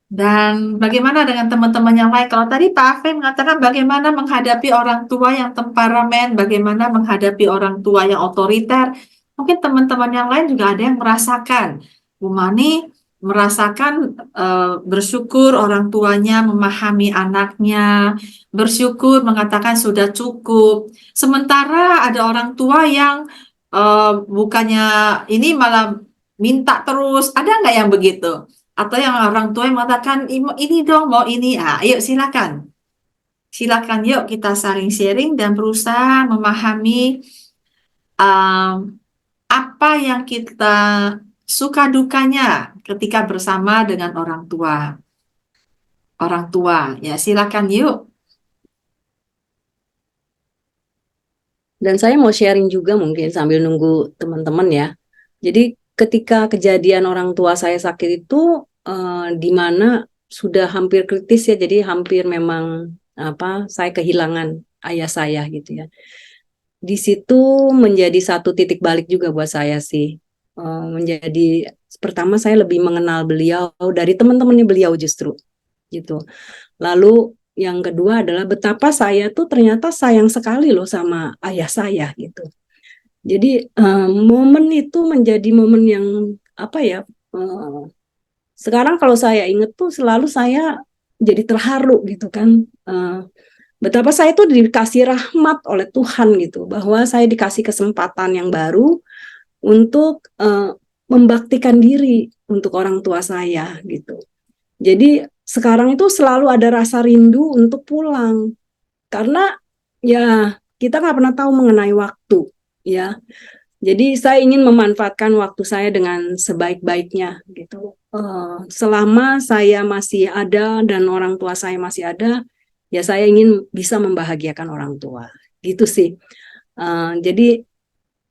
Dan bagaimana dengan teman-teman yang lain? Kalau tadi Pak Afif mengatakan bagaimana menghadapi orang tua yang temperamen, bagaimana menghadapi orang tua yang otoriter, mungkin teman-teman yang lain juga ada yang merasakan. Bu Mani merasakan bersyukur orang tuanya memahami anaknya, bersyukur mengatakan sudah cukup. Sementara ada orang tua yang bukannya ini malah minta terus, ada nggak yang begitu? Atau yang orang tua yang mengatakan ini dong mau ini, ayo silakan yuk kita saling sharing dan berusaha memahami apa yang kita suka dukanya ketika bersama dengan orang tua ya, silakan yuk. Dan saya mau sharing juga mungkin sambil nunggu teman-teman ya. Jadi ketika kejadian orang tua saya sakit itu di mana sudah hampir kritis ya, jadi hampir memang saya kehilangan ayah saya gitu ya. Di situ menjadi satu titik balik juga buat saya sih. Menjadi pertama saya lebih mengenal beliau dari teman-temannya beliau justru gitu. Lalu yang kedua adalah betapa saya tuh ternyata sayang sekali loh sama ayah saya gitu. Jadi momen itu menjadi momen yang apa ya? Sekarang kalau saya ingat tuh selalu saya jadi terharu gitu kan. Betapa saya tuh dikasih rahmat oleh Tuhan gitu, bahwa saya dikasih kesempatan yang baru untuk membaktikan diri untuk orang tua saya gitu. Jadi sekarang itu selalu ada rasa rindu untuk pulang karena ya kita nggak pernah tahu mengenai waktu ya. Jadi saya ingin memanfaatkan waktu saya dengan sebaik-baiknya gitu. Selama saya masih ada dan orang tua saya masih ada, ya saya ingin bisa membahagiakan orang tua. Gitu sih. Jadi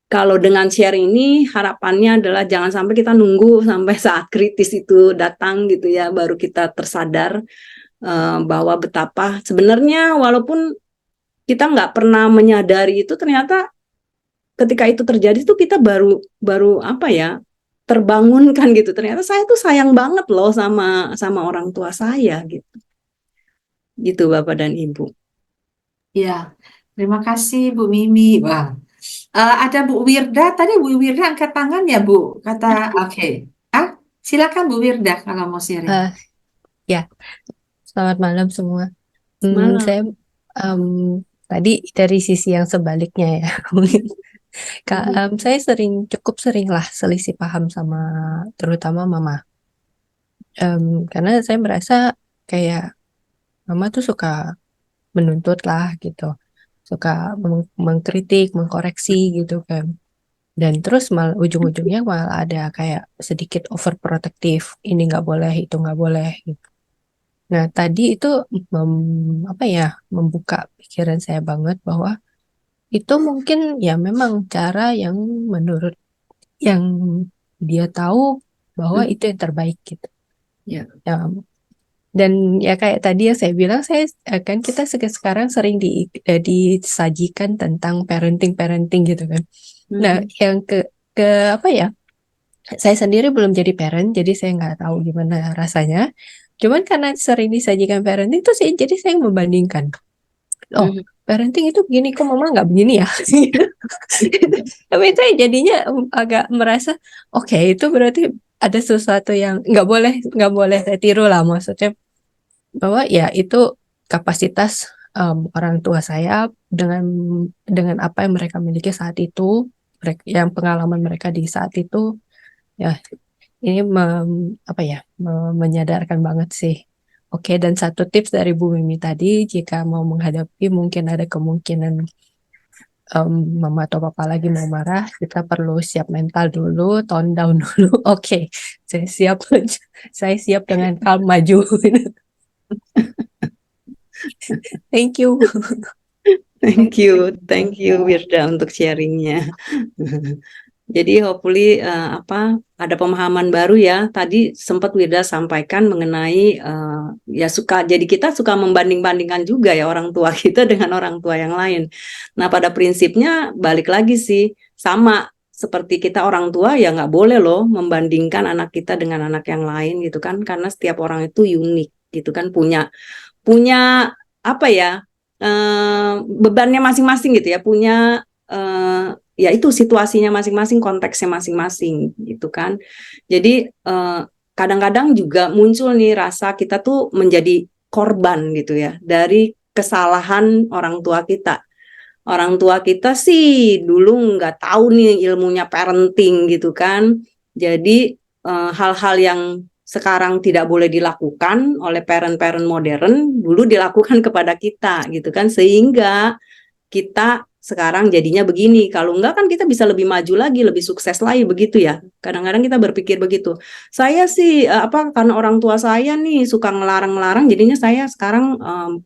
kalau dengan share ini harapannya adalah jangan sampai kita nunggu sampai saat kritis itu datang gitu ya, baru kita tersadar bahwa betapa sebenarnya walaupun kita nggak pernah menyadari itu, ternyata ketika itu terjadi tuh kita baru apa ya, terbangunkan gitu. Ternyata saya tuh sayang banget loh sama orang tua saya gitu. Gitu Bapak dan Ibu. Ya, terima kasih Bu Mimi. Wah, ada Bu Wirda. Tadi Bu Wirda angkat tangan ya Bu. Kata oke. Silakan Bu Wirda kalau mau sharing. Ya, selamat malam semua. Malam. Saya tadi dari sisi yang sebaliknya ya. Mungkin saya cukup sering lah selisih paham sama terutama mama. Karena saya merasa kayak mama tuh suka menuntut lah gitu, suka mengkritik, mengkoreksi gitu kan. Dan terus malah ujung-ujungnya malah ada kayak sedikit overprotective, ini nggak boleh, itu nggak boleh gitu. Nah tadi itu membuka pikiran saya banget bahwa itu mungkin ya memang cara yang menurut yang dia tahu bahwa itu yang terbaik gitu. Ya. Dan ya kayak tadi yang saya bilang, kan kita sekarang sering disajikan tentang parenting gitu kan. Nah, yang ke apa ya? Saya sendiri belum jadi parent, jadi saya nggak tahu gimana rasanya. Cuman karena sering disajikan parenting itu jadi saya membandingkan. Oh, parenting itu begini, kok mama nggak begini ya? Tapi saya jadinya agak merasa, oke, itu berarti ada sesuatu yang nggak boleh saya tiru lah, maksudnya bahwa ya itu kapasitas orang tua saya dengan apa yang mereka miliki saat itu, yang pengalaman mereka di saat itu, ya ini menyadarkan banget sih. Oke, dan satu tips dari Bu Mimi tadi, jika mau menghadapi mungkin ada kemungkinan mama atau papa lagi mau marah, kita perlu siap mental dulu, tone down dulu. Oke, saya siap dengan calm maju. Thank you. Thank you Wirda untuk sharingnya. Jadi hopefully ada pemahaman baru ya. Tadi sempat Wirda sampaikan mengenai jadi kita suka membanding-bandingkan juga ya orang tua kita dengan orang tua yang lain. Nah pada prinsipnya balik lagi sih, sama seperti kita orang tua ya nggak boleh loh membandingkan anak kita dengan anak yang lain gitu kan, karena setiap orang itu unik gitu kan, punya apa ya, bebannya masing-masing gitu ya, punya ya itu situasinya masing-masing, konteksnya masing-masing gitu kan. Jadi kadang-kadang juga muncul nih rasa kita tuh menjadi korban gitu ya dari kesalahan orang tua kita. Orang tua kita sih dulu nggak tahu nih ilmunya parenting gitu kan. Jadi hal-hal yang sekarang tidak boleh dilakukan oleh parent-parent modern dulu dilakukan kepada kita gitu kan, sehingga kita sekarang jadinya begini. Kalau enggak kan kita bisa lebih maju lagi, lebih sukses lagi begitu ya. Kadang-kadang kita berpikir begitu. Saya sih karena orang tua saya nih suka ngelarang-ngelarang, jadinya saya sekarang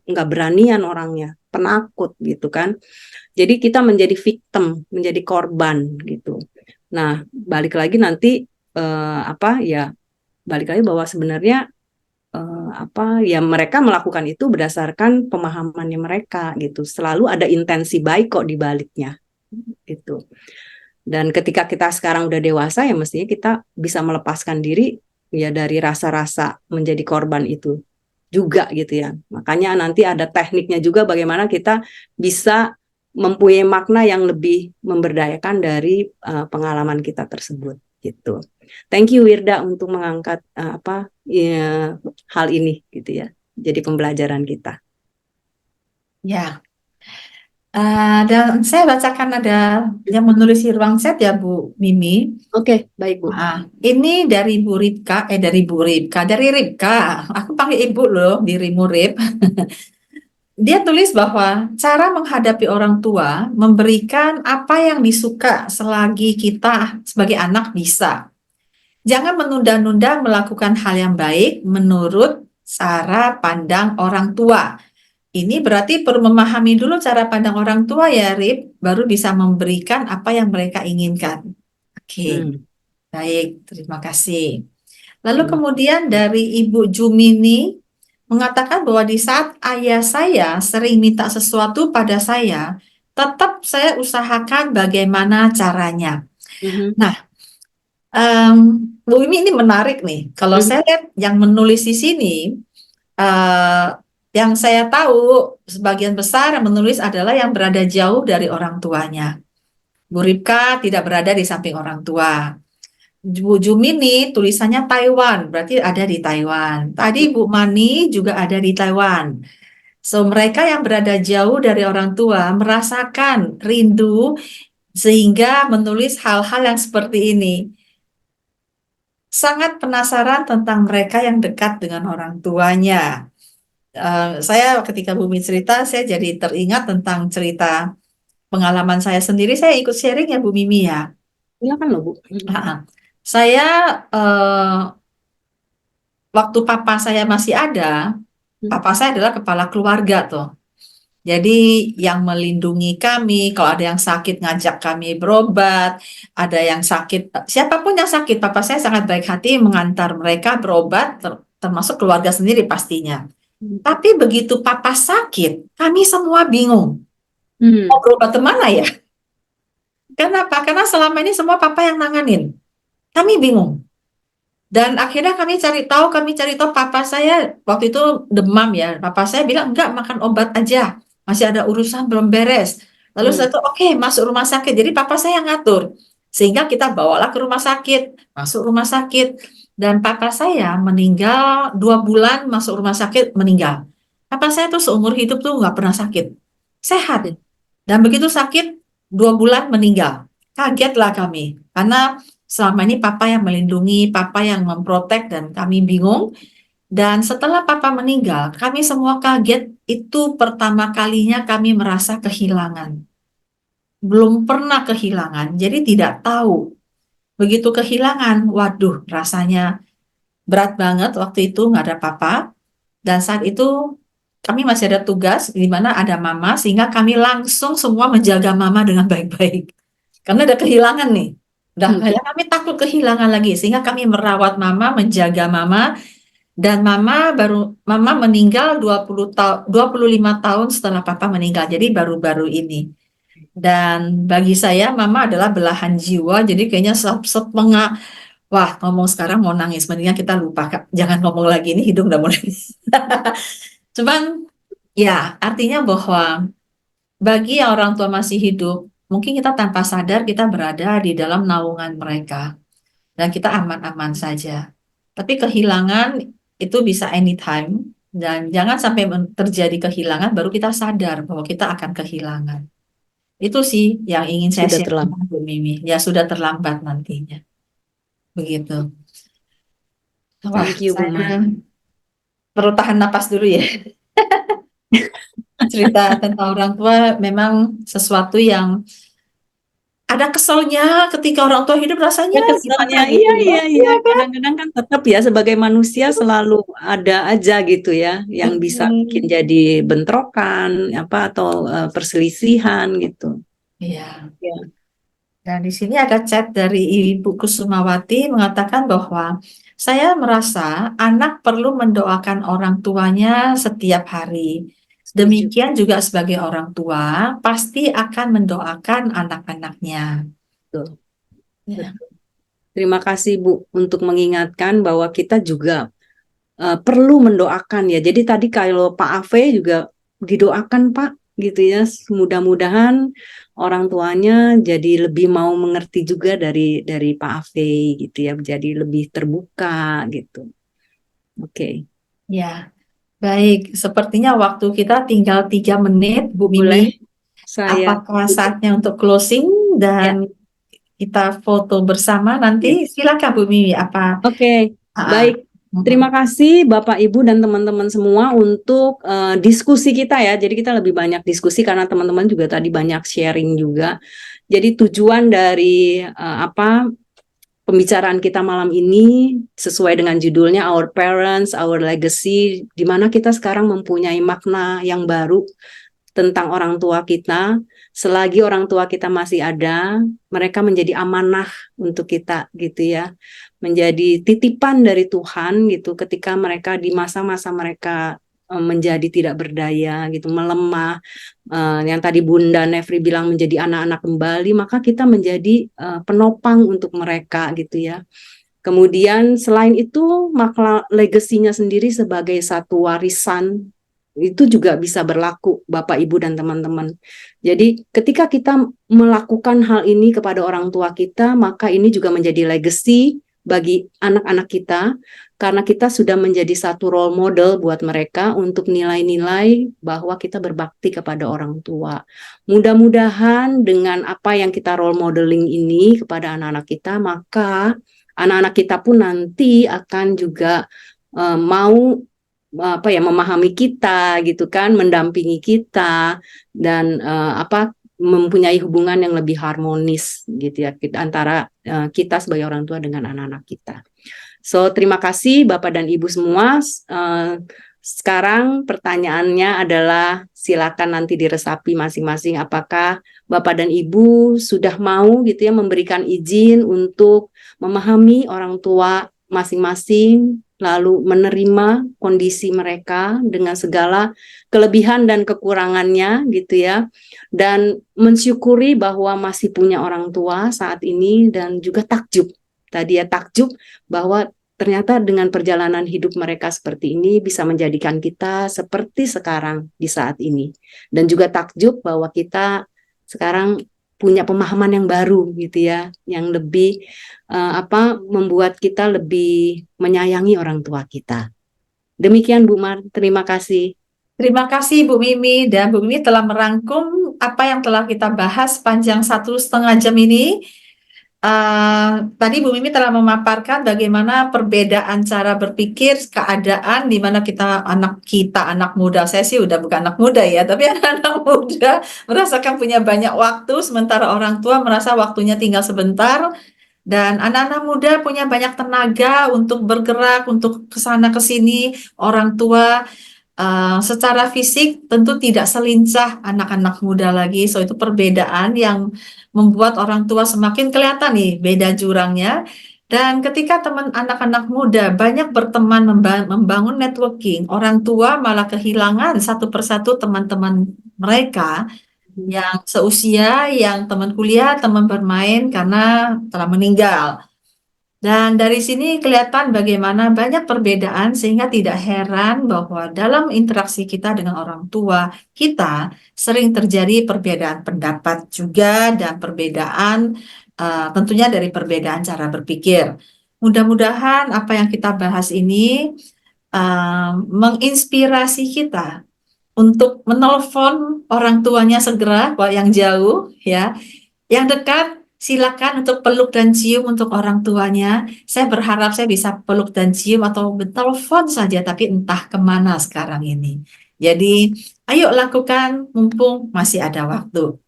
nggak beranian orangnya, penakut gitu kan. Jadi kita menjadi victim, menjadi korban gitu. Nah, balik lagi nanti balik lagi bahwa sebenarnya ya mereka melakukan itu berdasarkan pemahamannya mereka gitu. Selalu ada intensi baik kok di baliknya gitu. Dan ketika kita sekarang udah dewasa ya mestinya kita bisa melepaskan diri ya dari rasa-rasa menjadi korban itu. juga gitu ya. Makanya nanti ada tekniknya juga bagaimana kita bisa mempunyai makna yang lebih memberdayakan dari pengalaman kita tersebut gitu. Thank you Wirda untuk mengangkat hal ini gitu ya. Jadi pembelajaran kita. Ya, dan saya bacakan ada yang menulis di ruang chat ya Bu Mimi. Oke, baik Bu. Ini dari Bu Ripka, dari Ripka. Aku panggil Ibu loh, dirimu Rip. Dia tulis bahwa cara menghadapi orang tua memberikan apa yang disuka selagi kita sebagai anak bisa. Jangan menunda-nunda melakukan hal yang baik menurut cara pandang orang tua. Ini berarti perlu memahami dulu cara pandang orang tua ya, Rip, baru bisa memberikan apa yang mereka inginkan. Oke, baik, terima kasih. Lalu kemudian dari Ibu Jumini mengatakan bahwa di saat ayah saya sering minta sesuatu pada saya, tetap saya usahakan bagaimana caranya. Nah, Bu Mimi ini menarik nih. Kalau saya lihat yang menulis di sini, yang saya tahu sebagian besar yang menulis adalah yang berada jauh dari orang tuanya. Bu Ripka tidak berada di samping orang tua. Bu Jumini tulisannya Taiwan, berarti ada di Taiwan. Tadi Bu Mani juga ada di Taiwan. So, mereka yang berada jauh dari orang tua merasakan rindu sehingga menulis hal-hal yang seperti ini. Sangat penasaran tentang mereka yang dekat dengan orang tuanya. Saya ketika Bumi cerita, saya jadi teringat tentang cerita pengalaman saya sendiri. Saya ikut sharing ya Bu Mimi ya. Silakan loh Bu. Saya waktu papa saya masih ada, papa saya adalah kepala keluarga tuh. Jadi yang melindungi kami, kalau ada yang sakit ngajak kami berobat, ada yang sakit, siapapun yang sakit, papa saya sangat baik hati mengantar mereka berobat, termasuk keluarga sendiri pastinya. Tapi begitu papa sakit, kami semua bingung. Mau berobat kemana ya? Kenapa? Karena selama ini semua papa yang nanganin. Kami bingung. Dan akhirnya kami cari tahu papa saya waktu itu demam ya. Papa saya bilang, enggak, makan obat aja. Masih ada urusan belum beres. Lalu saya tuh, oke, masuk rumah sakit. Jadi papa saya yang ngatur. Sehingga kita bawalah ke rumah sakit. Masuk rumah sakit. Dan papa saya meninggal 2 bulan masuk rumah sakit, meninggal. Papa saya tuh seumur hidup tuh nggak pernah sakit. Sehat. Dan begitu sakit, 2 bulan meninggal. Kagetlah kami. Karena selama ini papa yang melindungi, papa yang memprotek, dan kami bingung. Dan setelah papa meninggal, kami semua kaget. Itu pertama kalinya kami merasa kehilangan. Belum pernah kehilangan, jadi tidak tahu. Begitu kehilangan, waduh, rasanya berat banget waktu itu nggak ada papa. Dan saat itu kami masih ada tugas di mana ada mama, sehingga kami langsung semua menjaga mama dengan baik-baik. Karena ada kehilangan nih. Kami takut kehilangan lagi, sehingga kami merawat mama, menjaga mama, dan mama meninggal 25 tahun setelah papa meninggal. Jadi baru-baru ini. Dan bagi saya mama adalah belahan jiwa, jadi kayaknya sepengah, wah, ngomong sekarang mau nangis, mendingan kita lupa, Kak. Jangan ngomong lagi, ini hidung udah mau nangis. Cuman ya artinya bahwa bagi yang orang tua masih hidup, mungkin kita tanpa sadar kita berada di dalam naungan mereka dan kita aman-aman saja. Tapi kehilangan itu bisa anytime, dan jangan sampai terjadi kehilangan baru kita sadar bahwa kita akan kehilangan. Itu sih yang ingin saya Sudah share terlambat. dengan Bu Mimi. Ya sudah terlambat nantinya. Begitu. Wah, Thank you Bu saya Mani. perlu tahan napas dulu ya. Cerita tentang orang tua memang sesuatu yang ada keselnya ketika orang tua hidup, rasanya Kesannya gimana gitu ya. iya. Kadang-kadang kan tetap ya sebagai manusia selalu ada aja gitu ya yang bisa bikin jadi bentrokan atau perselisihan gitu. Iya. Ya. Dan di sini ada chat dari Ibu Kusumawati mengatakan bahwa saya merasa anak perlu mendoakan orang tuanya setiap hari. Demikian juga sebagai orang tua pasti akan mendoakan anak-anaknya. Betul. Ya. Terima kasih Bu untuk mengingatkan bahwa kita juga perlu mendoakan ya. Jadi tadi kalau Pak Ave juga didoakan Pak gitu ya. Mudah-mudahan orang tuanya jadi lebih mau mengerti juga dari Pak Ave gitu ya. Jadi lebih terbuka gitu. Oke. Ya, baik. Sepertinya waktu kita tinggal 3 menit, Bu Boleh Mimi. saya Apakah saatnya untuk closing ya. dan kita foto bersama Ya. nanti? Silakan Bu Mimi. Apa? Oke, Ah, baik. Terima kasih Bapak Ibu dan teman-teman semua untuk diskusi kita ya. Jadi kita lebih banyak diskusi karena teman-teman juga tadi banyak sharing juga. Jadi tujuan dari pembicaraan kita malam ini sesuai dengan judulnya Our Parents, Our Legacy, di mana kita sekarang mempunyai makna yang baru tentang orang tua kita. Selagi orang tua kita masih ada, mereka menjadi amanah untuk kita gitu ya. Menjadi titipan dari Tuhan gitu ketika mereka di masa-masa mereka menjadi tidak berdaya gitu, melemah, yang tadi Bunda Nefri bilang menjadi anak-anak kembali, maka kita menjadi penopang untuk mereka gitu ya. Kemudian selain itu makna legasinya sendiri sebagai satu warisan itu juga bisa berlaku Bapak Ibu dan teman-teman. Jadi ketika kita melakukan hal ini kepada orang tua kita, maka ini juga menjadi legacy bagi anak-anak kita karena kita sudah menjadi satu role model buat mereka untuk nilai-nilai bahwa kita berbakti kepada orang tua. Mudah-mudahan dengan apa yang kita role modeling ini kepada anak-anak kita, maka anak-anak kita pun nanti akan juga mau memahami kita gitu kan, mendampingi kita dan mempunyai hubungan yang lebih harmonis gitu ya antara kita sebagai orang tua dengan anak-anak kita. So terima kasih Bapak dan Ibu semua. Sekarang pertanyaannya adalah silakan nanti diresapi masing-masing apakah Bapak dan Ibu sudah mau gitu ya memberikan izin untuk memahami orang tua masing-masing, lalu menerima kondisi mereka dengan segala kelebihan dan kekurangannya gitu ya, dan mensyukuri bahwa masih punya orang tua saat ini, dan juga takjub bahwa ternyata dengan perjalanan hidup mereka seperti ini bisa menjadikan kita seperti sekarang di saat ini, dan juga takjub bahwa kita sekarang punya pemahaman yang baru gitu ya, yang lebih membuat kita lebih menyayangi orang tua kita. Demikian Bu Mar, terima kasih. Terima kasih Bu Mimi, dan Bu Mimi telah merangkum apa yang telah kita bahas panjang 1,5 jam ini. Tadi Bu Mimi telah memaparkan bagaimana perbedaan cara berpikir, keadaan di mana anak muda, saya sih udah bukan anak muda ya, tapi anak-anak muda merasakan punya banyak waktu, sementara orang tua merasa waktunya tinggal sebentar, dan anak-anak muda punya banyak tenaga untuk bergerak, untuk kesana kesini. Orang tua secara fisik tentu tidak selincah anak-anak muda lagi. So itu perbedaan yang membuat orang tua semakin kelihatan nih beda jurangnya. Dan ketika anak-anak muda banyak berteman, membangun networking, orang tua malah kehilangan satu persatu teman-teman mereka yang seusia, yang teman kuliah, teman bermain karena telah meninggal. Dan dari sini kelihatan bagaimana banyak perbedaan, sehingga tidak heran bahwa dalam interaksi kita dengan orang tua kita sering terjadi perbedaan pendapat juga, dan perbedaan tentunya dari perbedaan cara berpikir. Mudah-mudahan apa yang kita bahas ini menginspirasi kita untuk menelpon orang tuanya segera, yang jauh ya. Yang dekat, silakan untuk peluk dan cium untuk orang tuanya. Saya berharap saya bisa peluk dan cium atau bertelepon saja, tapi entah kemana sekarang ini. Jadi, ayo lakukan mumpung masih ada waktu.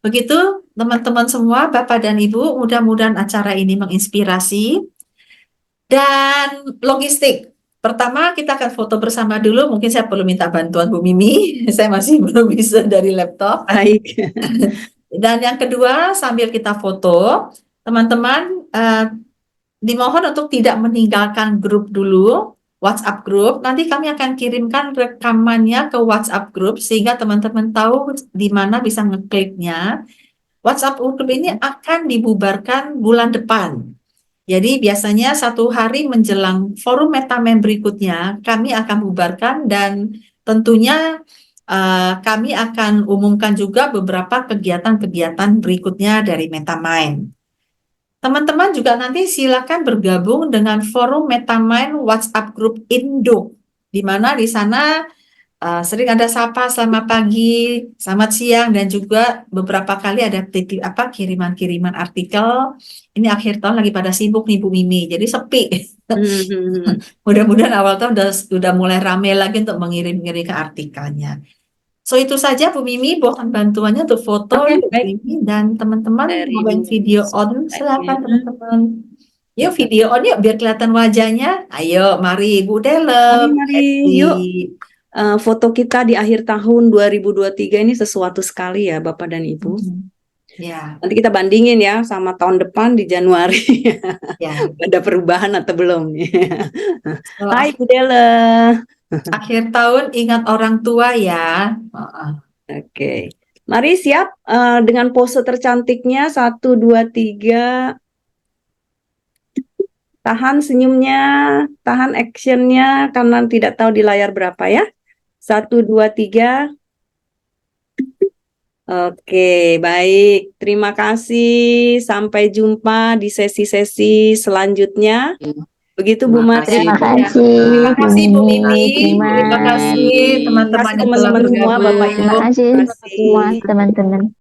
Begitu, teman-teman semua, Bapak dan Ibu, mudah-mudahan acara ini menginspirasi. Dan logistik. Pertama, kita akan foto bersama dulu. Mungkin saya perlu minta bantuan Bu Mimi. Saya masih belum bisa dari laptop. Baik. Dan yang kedua, sambil kita foto, teman-teman dimohon untuk tidak meninggalkan grup dulu, WhatsApp grup. Nanti kami akan kirimkan rekamannya ke WhatsApp grup sehingga teman-teman tahu di mana bisa ngekliknya. WhatsApp grup ini akan dibubarkan bulan depan. Jadi biasanya 1 hari menjelang forum MetaMain berikutnya, kami akan bubarkan dan tentunya kami akan umumkan juga beberapa kegiatan-kegiatan berikutnya dari MetaMain. Teman-teman juga nanti silakan bergabung dengan forum MetaMain WhatsApp Group Indo, di mana di sana sering ada sapa selamat pagi, selamat siang, dan juga beberapa kali ada kiriman-kiriman artikel. Ini akhir tahun lagi pada sibuk nih Bu Mimi, jadi sepi. Mudah-mudahan awal tahun udah mulai rame lagi untuk mengirim-ngirim ke artikelnya. So itu saja Bu Mimi, mohon bantuannya untuk foto Oke, Bu baik. Mimi dan teman-teman Dari mau main Bu video Mimi on, silakan semuanya. teman-teman. Yuk video on yuk biar kelihatan wajahnya. Ayo mari Bu Mari, Delem, mari, yuk. Foto kita di akhir tahun 2023 ini sesuatu sekali ya Bapak dan Ibu. Ya, Nanti kita bandingin ya sama tahun depan di Januari. ya. Ada perubahan atau belum nih? So, Hai Bu Dela. akhir tahun ingat orang tua ya. Oke. Mari siap dengan pose tercantiknya. 1, 2, 3. Tahan senyumnya, tahan actionnya karena tidak tahu di layar berapa ya. 1, 2, 3. Oke, baik. Terima kasih. Sampai jumpa di sesi-sesi selanjutnya. Begitu Bu Terima Mari. kasih. Terima Bu. kasih. Terima kasih Bu Bu Mimi. Terima Terima kasih teman-teman kasih yang telah teman-teman semua, bergabung. Bapak Ibu. Terima kasih Terima kasih. semua teman-teman.